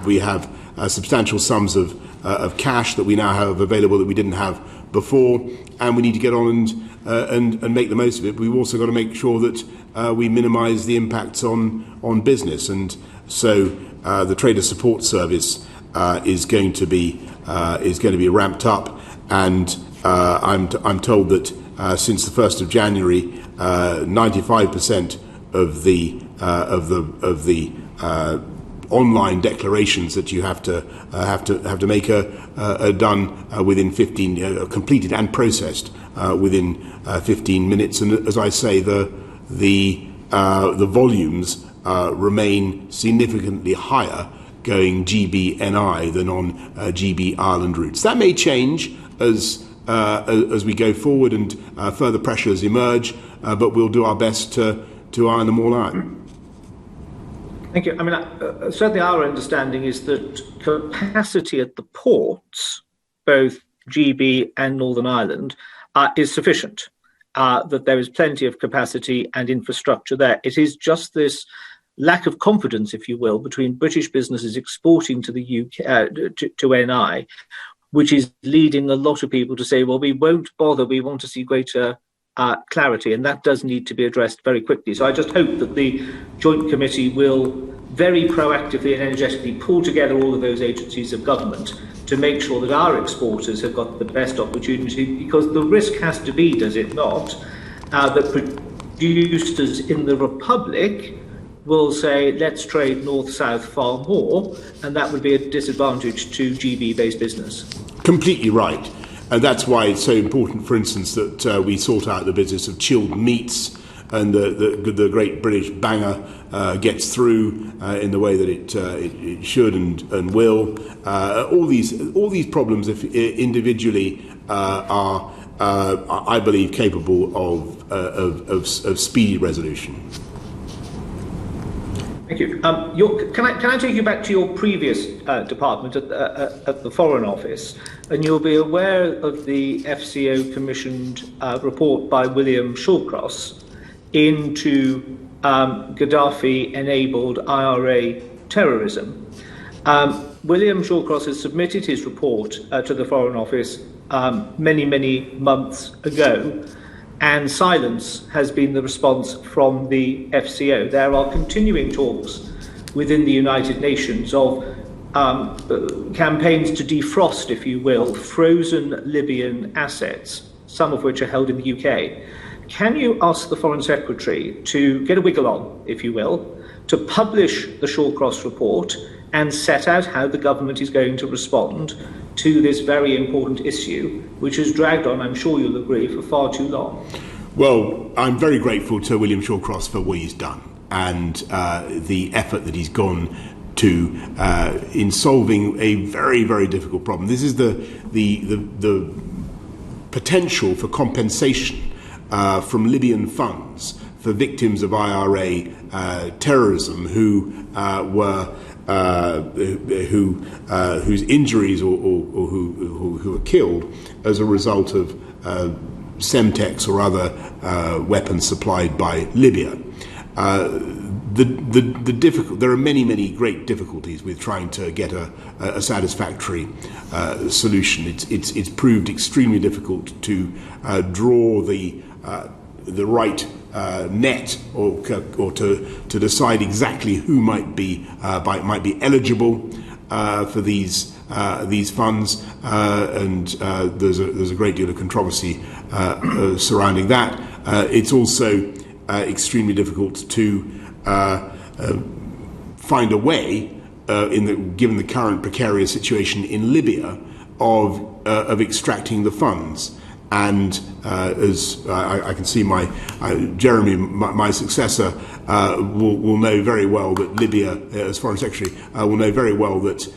We have substantial sums of cash that we now have available that we didn't have before, and we need to get on and make the most of it. But we've also got to make sure that we minimise the impacts on business, and so the Trader Support Service is going to be ramped up, and I'm told that since the 1st of January, 95% of the online declarations that you have to make are done within 15, completed and processed within 15 minutes. And as I say, the volumes remain significantly higher going GB-NI than on GB Ireland routes. That may change as we go forward and further pressures emerge, but we'll do our best to iron them all out. Thank you. I mean, certainly our understanding is that capacity at the ports, both GB and Northern Ireland, is sufficient, that there is plenty of capacity and infrastructure there. It is just this lack of confidence, if you will, between British businesses exporting to the UK, to NI, which is leading a lot of people to say, well, we won't bother, we want to see greater clarity, and that does need to be addressed very quickly. So I just hope that the Joint Committee will very proactively and energetically pull together all of those agencies of government to make sure that our exporters have got the best opportunity, because the risk has to be, does it not, that producers in the Republic will say, let's trade north-south far more, and that would be a disadvantage to GB-based business. Completely right. And that's why it's so important, for instance, that we sort out the business of chilled meats, and the great British banger gets through in the way that it should and will. All these problems, if individually, are I believe capable of speedy resolution. Thank you. Can I take you back to your previous department at the Foreign Office, and you'll be aware of the FCO commissioned report by William Shawcross into Gaddafi-enabled IRA terrorism. William Shawcross has submitted his report to the Foreign Office many months ago, and silence has been the response from the FCO. There are continuing talks within the United Nations of campaigns to defrost, if you will, frozen Libyan assets, some of which are held in the UK. Can you ask the Foreign Secretary to get a wiggle on, if you will, to publish the Shawcross report and set out how the government is going to respond to this very important issue, which has dragged on, I'm sure you'll agree, for far too long? Well, I'm very grateful to William Shawcross for what he's done and the effort that he's gone to in solving a very difficult problem. This is the potential for compensation from Libyan funds for victims of IRA terrorism whose injuries or who were killed as a result of Semtex or other weapons supplied by Libya. There are many great difficulties with trying to get a satisfactory solution. It's proved extremely difficult to draw the right net or to decide exactly who might be eligible for these funds, and there's a great deal of controversy surrounding that. It's also extremely difficult to find a way, given the current precarious situation in Libya, of extracting the funds. And as I can see, Jeremy, my successor, will know very well that Libya, as Foreign Secretary, will know very well that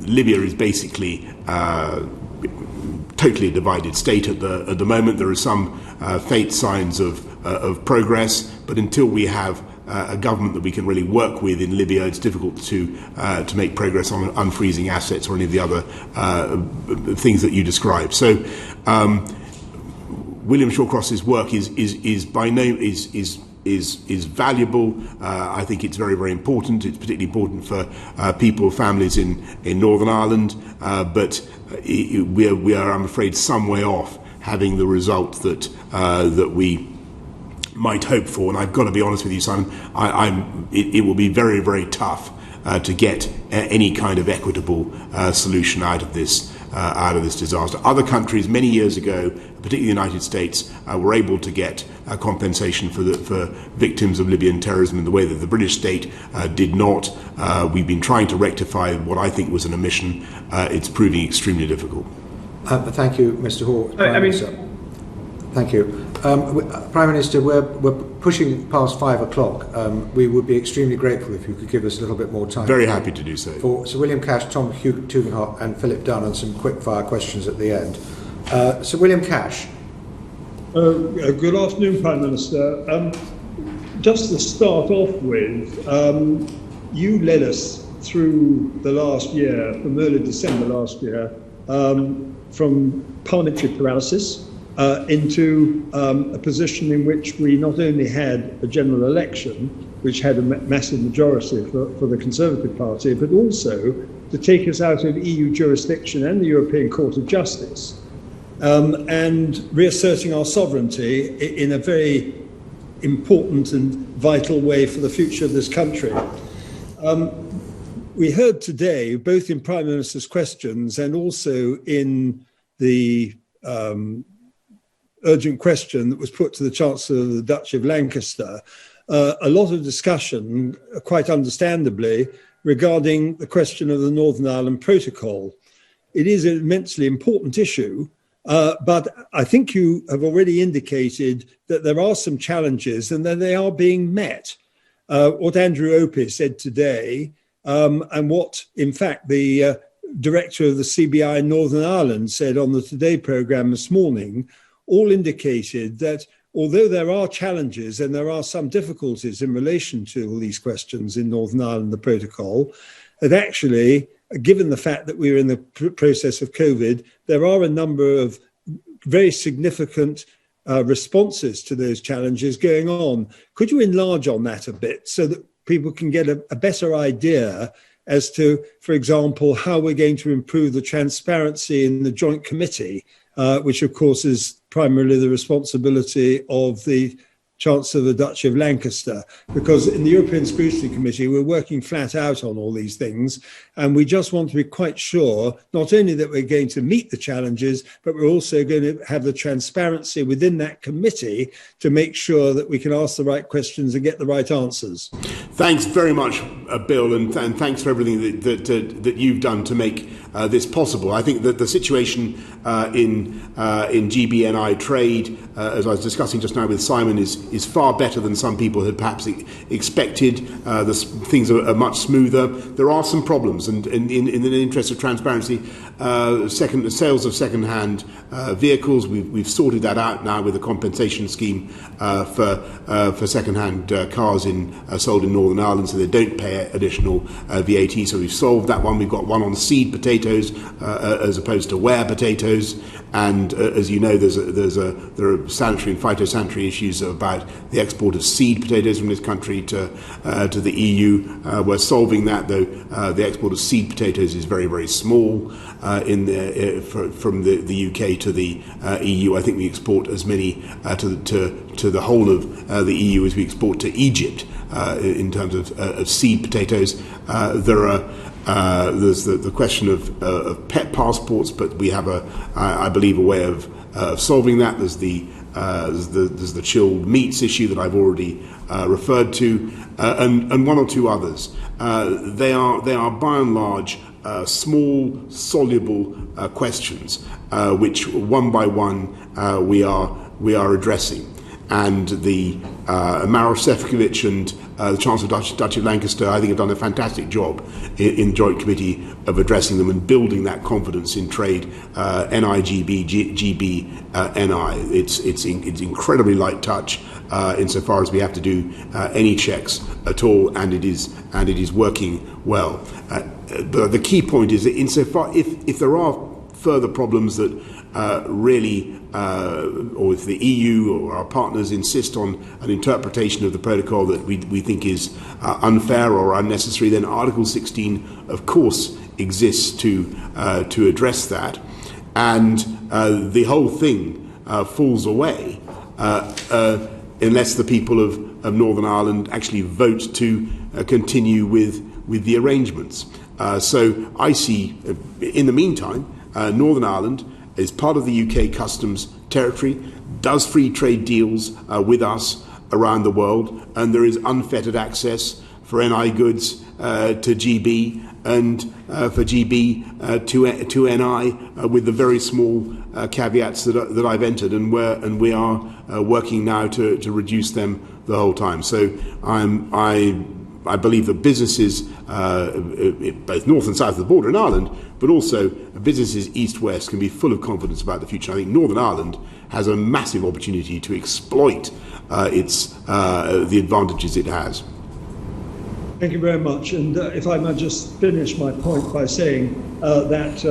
Libya is basically totally a divided state at the moment. There are some faint signs of progress, but until we have a government that we can really work with in Libya, it's difficult to make progress on unfreezing assets or any of the other things that you described. So William Shawcross's work is valuable. I think it's very important. It's particularly important for people, families in Northern Ireland, but we are, I'm afraid, some way off having the result that we might hope for. And I've got to be honest with you, Simon, it will be very tough to get any kind of equitable solution out of this disaster. Other countries many years ago, particularly the United States, were able to get compensation for victims of Libyan terrorism in the way that the British state did not. We've been trying to rectify what I think was an omission. It's proving extremely difficult. Thank you, Mr. Hall. Thank you. Prime Minister, we're pushing past 5 o'clock. We would be extremely grateful if you could give us a little bit more time. Very happy to do so. For Sir William Cash, Tom Tugendhat and Philip Dunn, and some quick-fire questions at the end. Sir William Cash. Good afternoon, Prime Minister. Just to start off with, you led us through the last year, from early December last year, from parliamentary paralysis into a position in which we not only had a general election, which had a massive majority for the Conservative Party, but also to take us out of EU jurisdiction and the European Court of Justice, and reasserting our sovereignty in a very important and vital way for the future of this country. we heard today, both in Prime Minister's questions and also in the urgent question that was put to the Chancellor of the Duchy of Lancaster, a lot of discussion, quite understandably, regarding the question of the Northern Ireland Protocol. It is an immensely important issue, but I think you have already indicated that there are some challenges and that they are being met. What Andrew Opie said today, and what, in fact, the director of the CBI in Northern Ireland said on the Today programme this morning, all indicated that although there are challenges and there are some difficulties in relation to all these questions in Northern Ireland, the protocol, that actually, given the fact that we're in the process of COVID, there are a number of very significant responses to those challenges going on. Could you enlarge on that a bit so that people can get a better idea as to, for example, how we're going to improve the transparency in the joint committee, which of course is primarily the responsibility of the Chancellor of the Duchy of Lancaster, because in the European Scrutiny Committee, we're working flat out on all these things. And we just want to be quite sure, not only that we're going to meet the challenges, but we're also going to have the transparency within that committee to make sure that we can ask the right questions and get the right answers. Thanks very much, Bill, and thanks for everything that you've done to make this possible. I think that the situation in GBNI trade, as I was discussing just now with Simon, is far better than some people had perhaps expected. Things are much smoother. There are some problems, and in the interest of transparency, sales of second-hand vehicles, we've sorted that out now with a compensation scheme for second-hand cars sold in Northern Ireland, so they don't pay additional VAT. So we've solved that one. We've got one on seed potatoes as opposed to ware potatoes, and as you know, there are sanitary and phytosanitary issues about the export of seed potatoes from this country to the EU. We're solving that, though the export of seed potatoes is very, very small from the UK to the EU. I think we export as many to the whole of the EU as we export to Egypt in terms of seed potatoes. There's the question of pet passports, but we have I believe a way of solving that. There's the chilled meats issue that I've already referred to, and one or two others. They are by and large small, soluble questions, which one by one we are addressing. And the Maroš Šefčovič and the Chancellor of the Duchy of Lancaster, I think, have done a fantastic job in the Joint Committee of addressing them and building that confidence in trade. NIGB, GBNI. It's incredibly light touch insofar as we have to do any checks at all, and it is working well. But the key point is that insofar if there are further problems that really, or if the EU or our partners insist on an interpretation of the protocol that we think is unfair or unnecessary, then Article 16, of course, exists to address that, and the whole thing falls away unless the people of Northern Ireland actually vote to continue with the arrangements. So I see, in the meantime, Northern Ireland is part of the UK customs territory, does free trade deals with us around the world, and there is unfettered access for NI goods to GB and for GB to NI, with the very small caveats that I've entered, and we are working now to reduce them the whole time. So I believe that businesses, both north and south of the border in Ireland, but also businesses east-west, can be full of confidence about the future. I think Northern Ireland has a massive opportunity to exploit the advantages it has. Thank you very much. And if I might just finish my point by saying that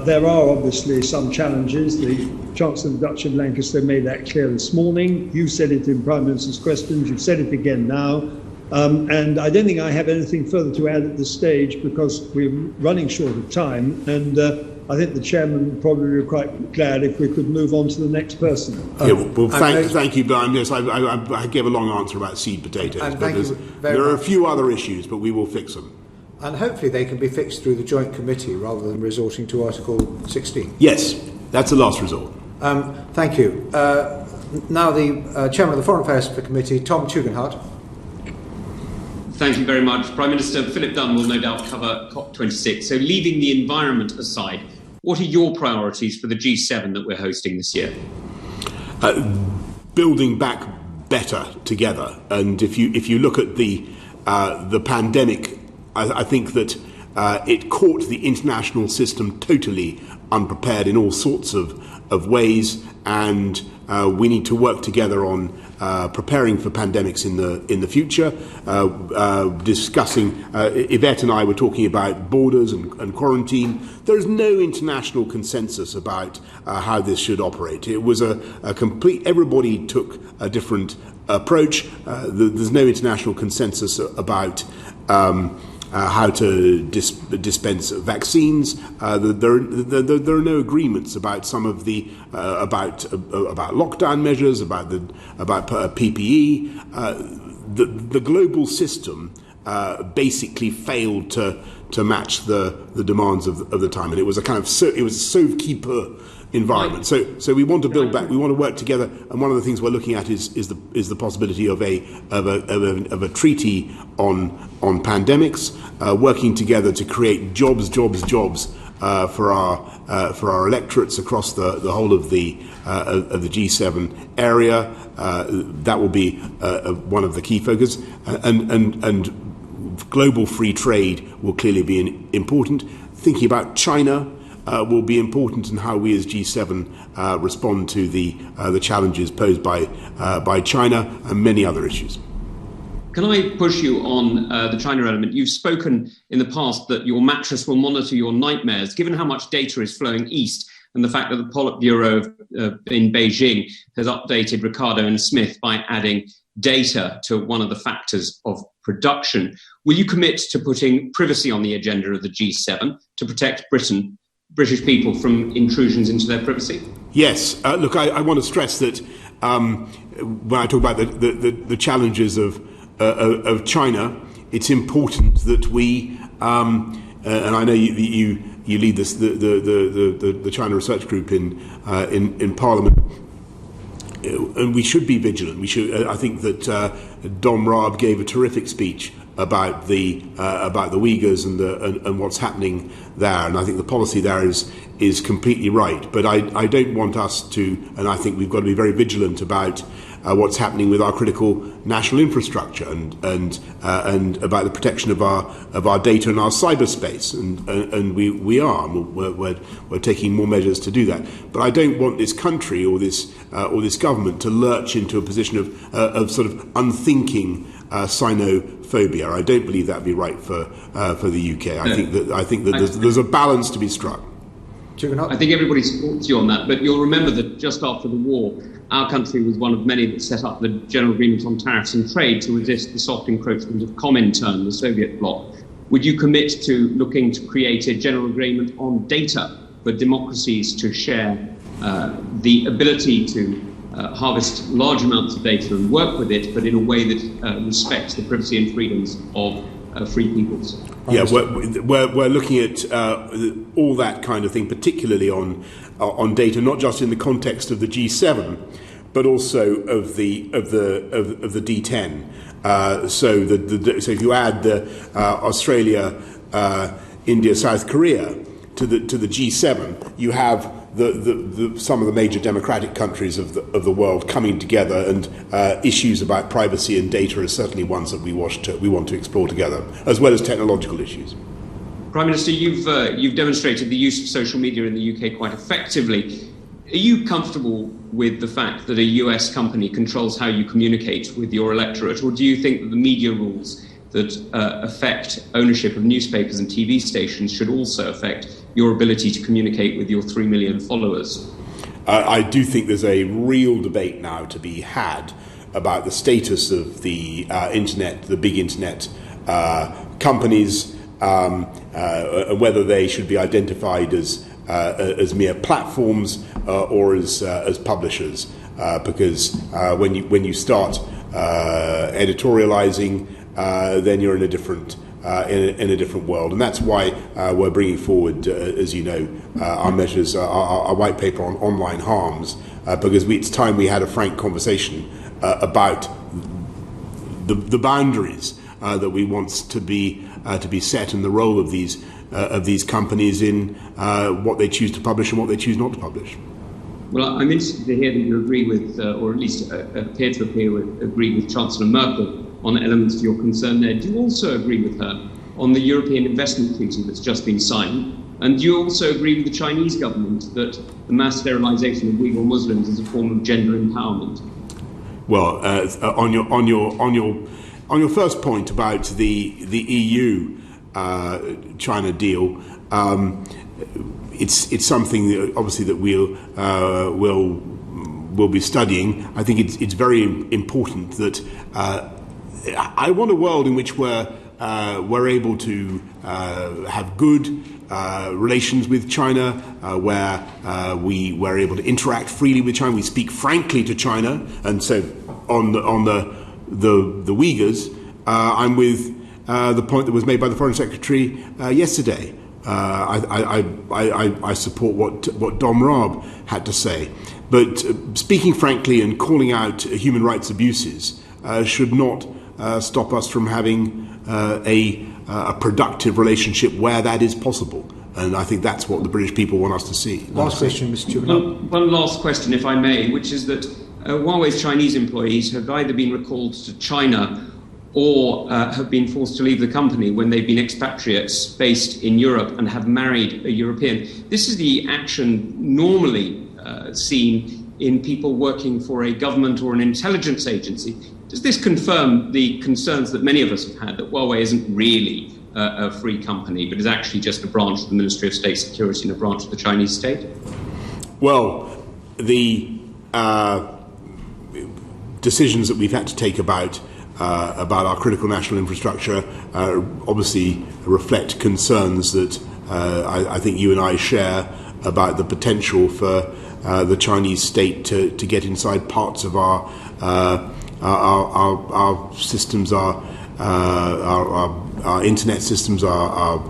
there are obviously some challenges. The Chancellor of the Duchy of Lancaster made that clear this morning. You said it in Prime Minister's questions. You've said it again now. And I don't think I have anything further to add at this stage because we're running short of time. And I think the chairman would probably be quite glad if we could move on to the next person. Well, thank you, Brian. Yes, I gave a long answer about seed potatoes. But there are a few other issues, but we will fix them. And hopefully they can be fixed through the joint committee rather than resorting to Article 16. Yes, that's the last resort. Thank you. Now the Chairman of the Foreign Affairs Committee, Tom Tugendhat. Thank you very much. Prime Minister Philip Dunn will no doubt cover COP26. So leaving the environment aside, what are your priorities for the G7 that we're hosting this year? Building back better together. And if you look at the pandemic, I think that it caught the international system totally unprepared in all sorts of ways, and we need to work together on preparing for pandemics in the future. Discussing, Yvette and I were talking about borders and quarantine. There is no international consensus about how this should operate. It was a complete. Everybody took a different approach. There's no international consensus about how to dispense vaccines. There are no agreements about some of the about lockdown measures, about PPE. The global system basically failed to match the demands of the time, and it was a kind of it was a sauve-qui-peut environment. So we want to build back. We want to work together, and one of the things we're looking at is the possibility of a treaty on pandemics, working together to create jobs for our electorates across the whole of the G7 area. That will be one of the key focus, and global free trade will clearly be important. Thinking about China will be important in how we as G7 respond to the challenges posed by China and many other issues. Can I push you on the China element? You've spoken in the past that your mattress will monitor your nightmares. Given how much data is flowing east and the fact that the Politburo in Beijing has updated Ricardo and Smith by adding data to one of the factors of production, will you commit to putting privacy on the agenda of the G7 to protect British people from intrusions into their privacy? Yes. Look, I want to stress that when I talk about the challenges of China, it's important that we, and I know you lead this the China Research Group in Parliament, and we should be vigilant. We should. I think that Dom Raab gave a terrific speech about the Uyghurs and what's happening there, and I think the policy there is completely right. But I don't want us to, and I think we've got to be very vigilant about what's happening with our critical national infrastructure and about the protection of our data and our cyberspace, and we're taking more measures to do that. But I don't want this country or this government to lurch into a position of sort of unthinking Sinophobia. I don't believe that would be right for the UK. I think that there's a balance to be struck. I think everybody supports you on that, but you'll remember that just after the war, our country was one of many that set up the General Agreement on Tariffs and Trade to resist the soft encroachment of Comintern, the Soviet bloc. Would you commit to looking to create a general agreement on data for democracies to share the ability to harvest large amounts of data and work with it, but in a way that respects the privacy and freedoms of free peoples? Yeah, we're looking at all that kind of thing, particularly on data, not just in the context of the G7, but also of the D10. So if you add the Australia, India, South Korea to the G7, you have some of the major democratic countries of the world coming together, and issues about privacy and data are certainly ones that we want to explore together, as well as technological issues. Prime Minister, you've demonstrated the use of social media in the UK quite effectively. Are you comfortable with the fact that a US company controls how you communicate with your electorate, or do you think that the media rules that affect ownership of newspapers and TV stations should also affect your ability to communicate with your 3 million followers? I do think there's a real debate now to be had about the status of the internet, the big internet companies, whether they should be identified as mere platforms or as publishers, because when you start editorializing, then you're in a different in a different world. And that's why we're bringing forward, as you know, our measures, our white paper on online harms, because it's time we had a frank conversation about the boundaries that we want to be set, and the role of these companies in what they choose to publish and what they choose not to publish. Well, I'm interested to hear that you agree with, or at least appear to agree with Chancellor Merkel on elements of your concern there. Do you also agree with her on the European Investment Treaty that's just been signed? And do you also agree with the Chinese government that the mass sterilisation of Uyghur Muslims is a form of gender empowerment? Well, on your first point about the EU China deal, it's something that obviously that we'll be studying. I think it's very important that I want a world in which we're able to have good relations with China, where we're able to interact freely with China. We speak frankly to China, and so on the Uyghurs, I'm with the point that was made by the Foreign Secretary yesterday. I support what Dom Raab had to say, but speaking frankly and calling out human rights abuses should not stop us from having a productive relationship where that is possible. And I think that's what the British people want us to see. Last question, Mr. Juvenile. One last question, if I may, which is that Huawei's Chinese employees have either been recalled to China or have been forced to leave the company when they've been expatriates based in Europe and have married a European. This is the action normally seen in people working for a government or an intelligence agency. Does this confirm the concerns that many of us have had, that Huawei isn't really a free company, but is actually just a branch of the Ministry of State Security and a branch of the Chinese state? Well, the decisions that we've had to take about our critical national infrastructure obviously reflect concerns that I think you and I share about the potential for the Chinese state to get inside parts of our systems, our internet systems, our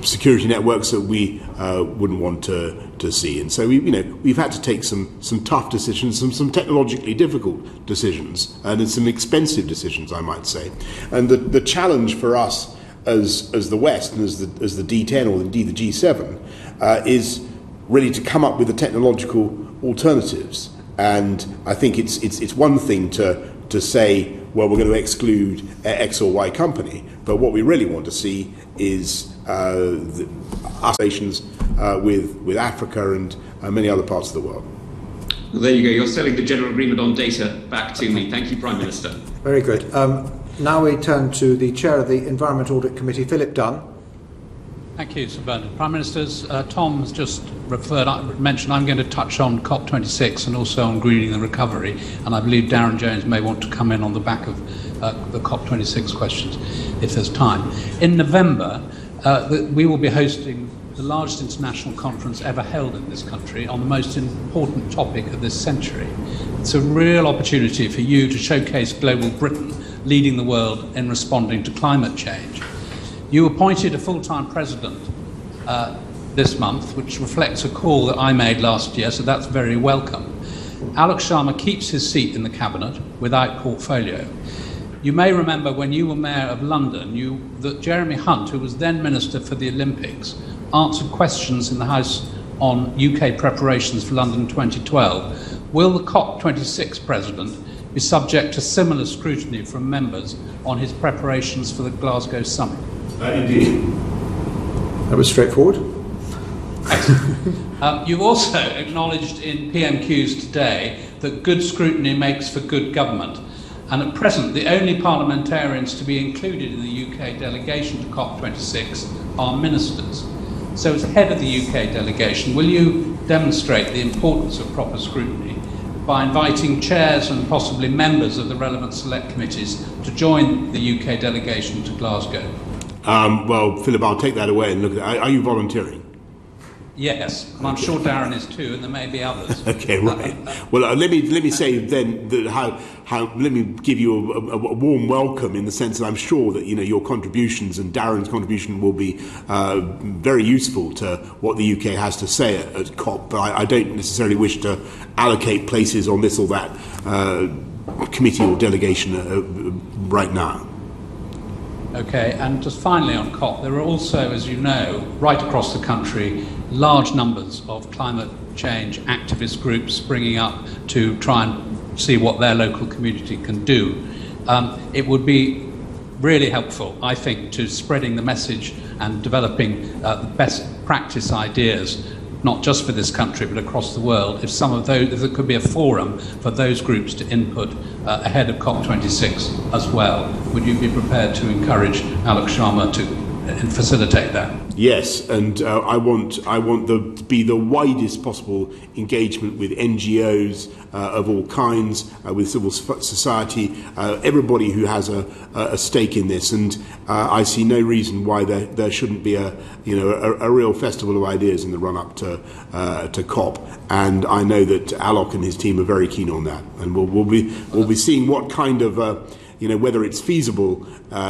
security networks that we wouldn't want to see. And so we've had to take some tough decisions, some technologically difficult decisions, and some expensive decisions, I might say. And the challenge for us as the West and as the D10 or indeed the G7 is really to come up with the technological alternatives. And I think it's one thing to say, well, we're going to exclude X or Y company, but what we really want to see is our relations with Africa and many other parts of the world. Well, there you go. You're selling the general agreement on data back to me. Thank you, Prime Minister. Very good. Now we turn to the Chair of the Environment Audit Committee, Philip Dunn. Thank you, Sir Bernard. Prime Ministers, Tom has just mentioned I'm going to touch on COP26 and also on greening and recovery, and I believe Darren Jones may want to come in on the back of the COP26 questions if there's time. In November, we will be hosting the largest international conference ever held in this country on the most important topic of this century. It's a real opportunity for you to showcase global Britain leading the world in responding to climate change. You appointed a full-time president this month, which reflects a call that I made last year, so that's very welcome. Alok Sharma keeps his seat in the cabinet without portfolio. You may remember when you were mayor of London, that Jeremy Hunt, who was then Minister for the Olympics, answered questions in the House on UK preparations for London 2012. Will the COP26 president be subject to similar scrutiny from members on his preparations for the Glasgow summit? Indeed. That was straightforward. You've also acknowledged in PMQs today that good scrutiny makes for good government. And at present, the only parliamentarians to be included in the UK delegation to COP26 are ministers. So as head of the UK delegation, will you demonstrate the importance of proper scrutiny by inviting chairs and possibly members of the relevant select committees to join the UK delegation to Glasgow? Well, Philip, I'll take that away and look at it. Are you volunteering? Yes, and I'm sure Darren is too, and there may be others. Okay, right. Well, let me say then that how let me give you a warm welcome in the sense that I'm sure that your contributions and Darren's contribution will be very useful to what the UK has to say at COP. But I don't necessarily wish to allocate places on this or that committee or delegation right now. Okay, and just finally on COP, there are also, as you know, right across the country, large numbers of climate change activist groups springing up to try and see what their local community can do. It would be really helpful, I think, to spreading the message and developing the best practice ideas, not just for this country but across the world, if there could be a forum for those groups to input ahead of COP26 as well. Would you be prepared to encourage Alok Sharma to facilitate that? Yes, and I want to be the widest possible engagement with NGOs of all kinds, with civil society, everybody who has a stake in this, and I see no reason why there shouldn't be a real festival of ideas in the run up to COP. And I know that Alok and his team are very keen on that, and we'll be seeing what kind of whether it's feasible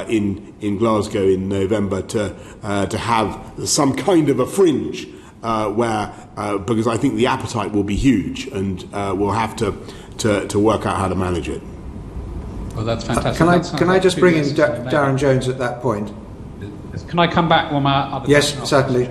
in Glasgow in November to have some kind of a fringe where because I think the appetite will be huge, and we'll have to work out how to manage it. Well, that's fantastic. Can I just bring in Darren Jones at that point? Can I come back on my other? Yes, certainly.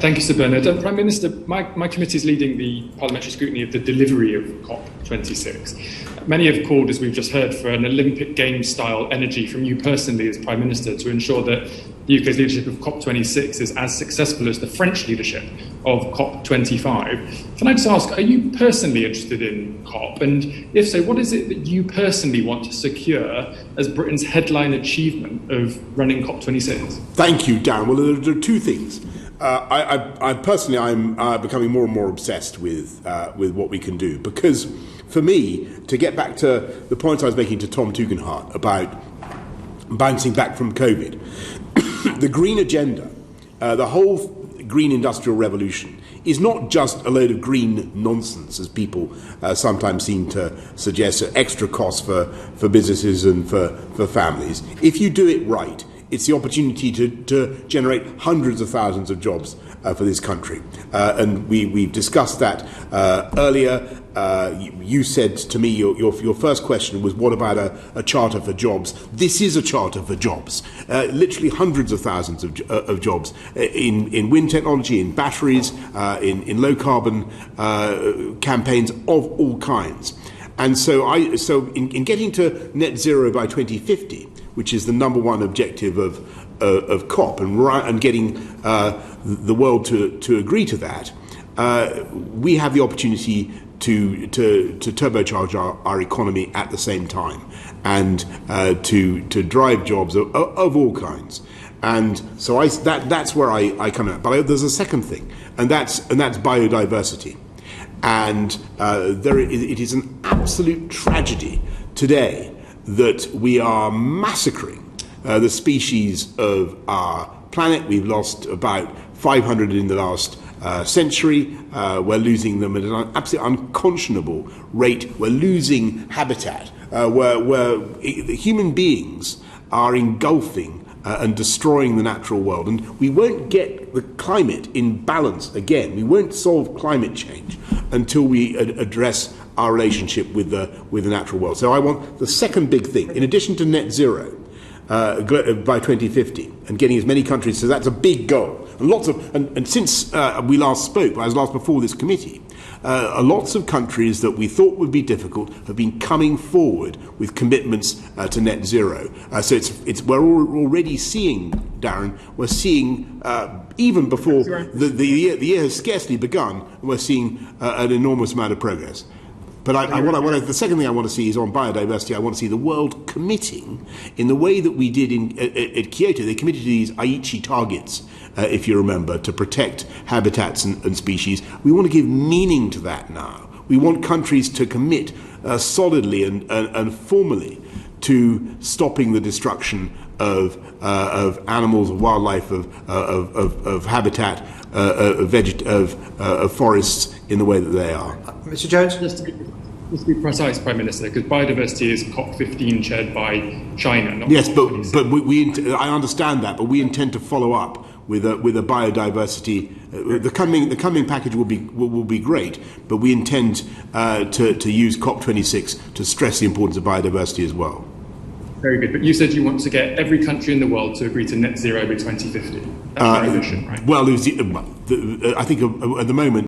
Thank you, Sir Bernard. Prime Minister, my committee is leading the parliamentary scrutiny of the delivery of COP26. Many have called, as we've just heard, for an Olympic Games-style energy from you personally as Prime Minister to ensure that the UK's leadership of COP26 is as successful as the French leadership of COP25. Can I just ask, are you personally interested in COP? And if so, what is it that you personally want to secure as Britain's headline achievement of running COP26? Thank you, Darren. Well, there are two things. I personally, I'm becoming more and more obsessed with what we can do, because for me, to get back to the point I was making to Tom Tugendhat about bouncing back from COVID, the green agenda, the whole green industrial revolution is not just a load of green nonsense, as people sometimes seem to suggest, extra costs for businesses and for families. If you do it right, it's the opportunity to generate hundreds of thousands of jobs for this country. And we've discussed that earlier. You said to me, your first question was, what about a charter for jobs? This is a charter for jobs. Literally hundreds of thousands of jobs in wind technology, in batteries, in low carbon campaigns of all kinds. And so in getting to net zero by 2050, which is the number one objective of COP, and getting the world to agree to that, we have the opportunity to turbocharge our economy at the same time, and to drive jobs of all kinds. And so that's where I come at. But there's a second thing, and that's biodiversity. And it is an absolute tragedy today that we are massacring the species of our planet. We've lost about 500 in the last century. We're losing them at an absolutely unconscionable rate. We're losing habitat where human beings are engulfing and destroying the natural world. And we won't get the climate in balance again. We won't solve climate change until we address our relationship with the natural world. So I want the second big thing, in addition to net zero by 2050, and getting as many countries. So that's a big goal. And since we last spoke, I was last before this committee, lots of countries that we thought would be difficult have been coming forward with commitments to net zero. So we're already seeing, Darren, we're seeing even before the year has scarcely begun, we're seeing an enormous amount of progress. But the second thing I want to see is on biodiversity. I want to see the world committing in the way that we did at Kyoto. They committed to these Aichi targets, if you remember, to protect habitats and species. We want to give meaning to that now. We want countries to commit solidly and formally to stopping the destruction of animals, of wildlife, of habitat, of forests in the way that they are. Mr. Jones? Just to be precise, Prime Minister, because biodiversity is COP15 chaired by China. Not yes, COP26. but I understand that, but we intend to follow up with a biodiversity. The coming package will be great, but we intend to use COP26 to stress the importance of biodiversity as well. Very good. But you said you want to get every country in the world to agree to net zero by 2050. That's your ambition, right? Well, I think at the moment,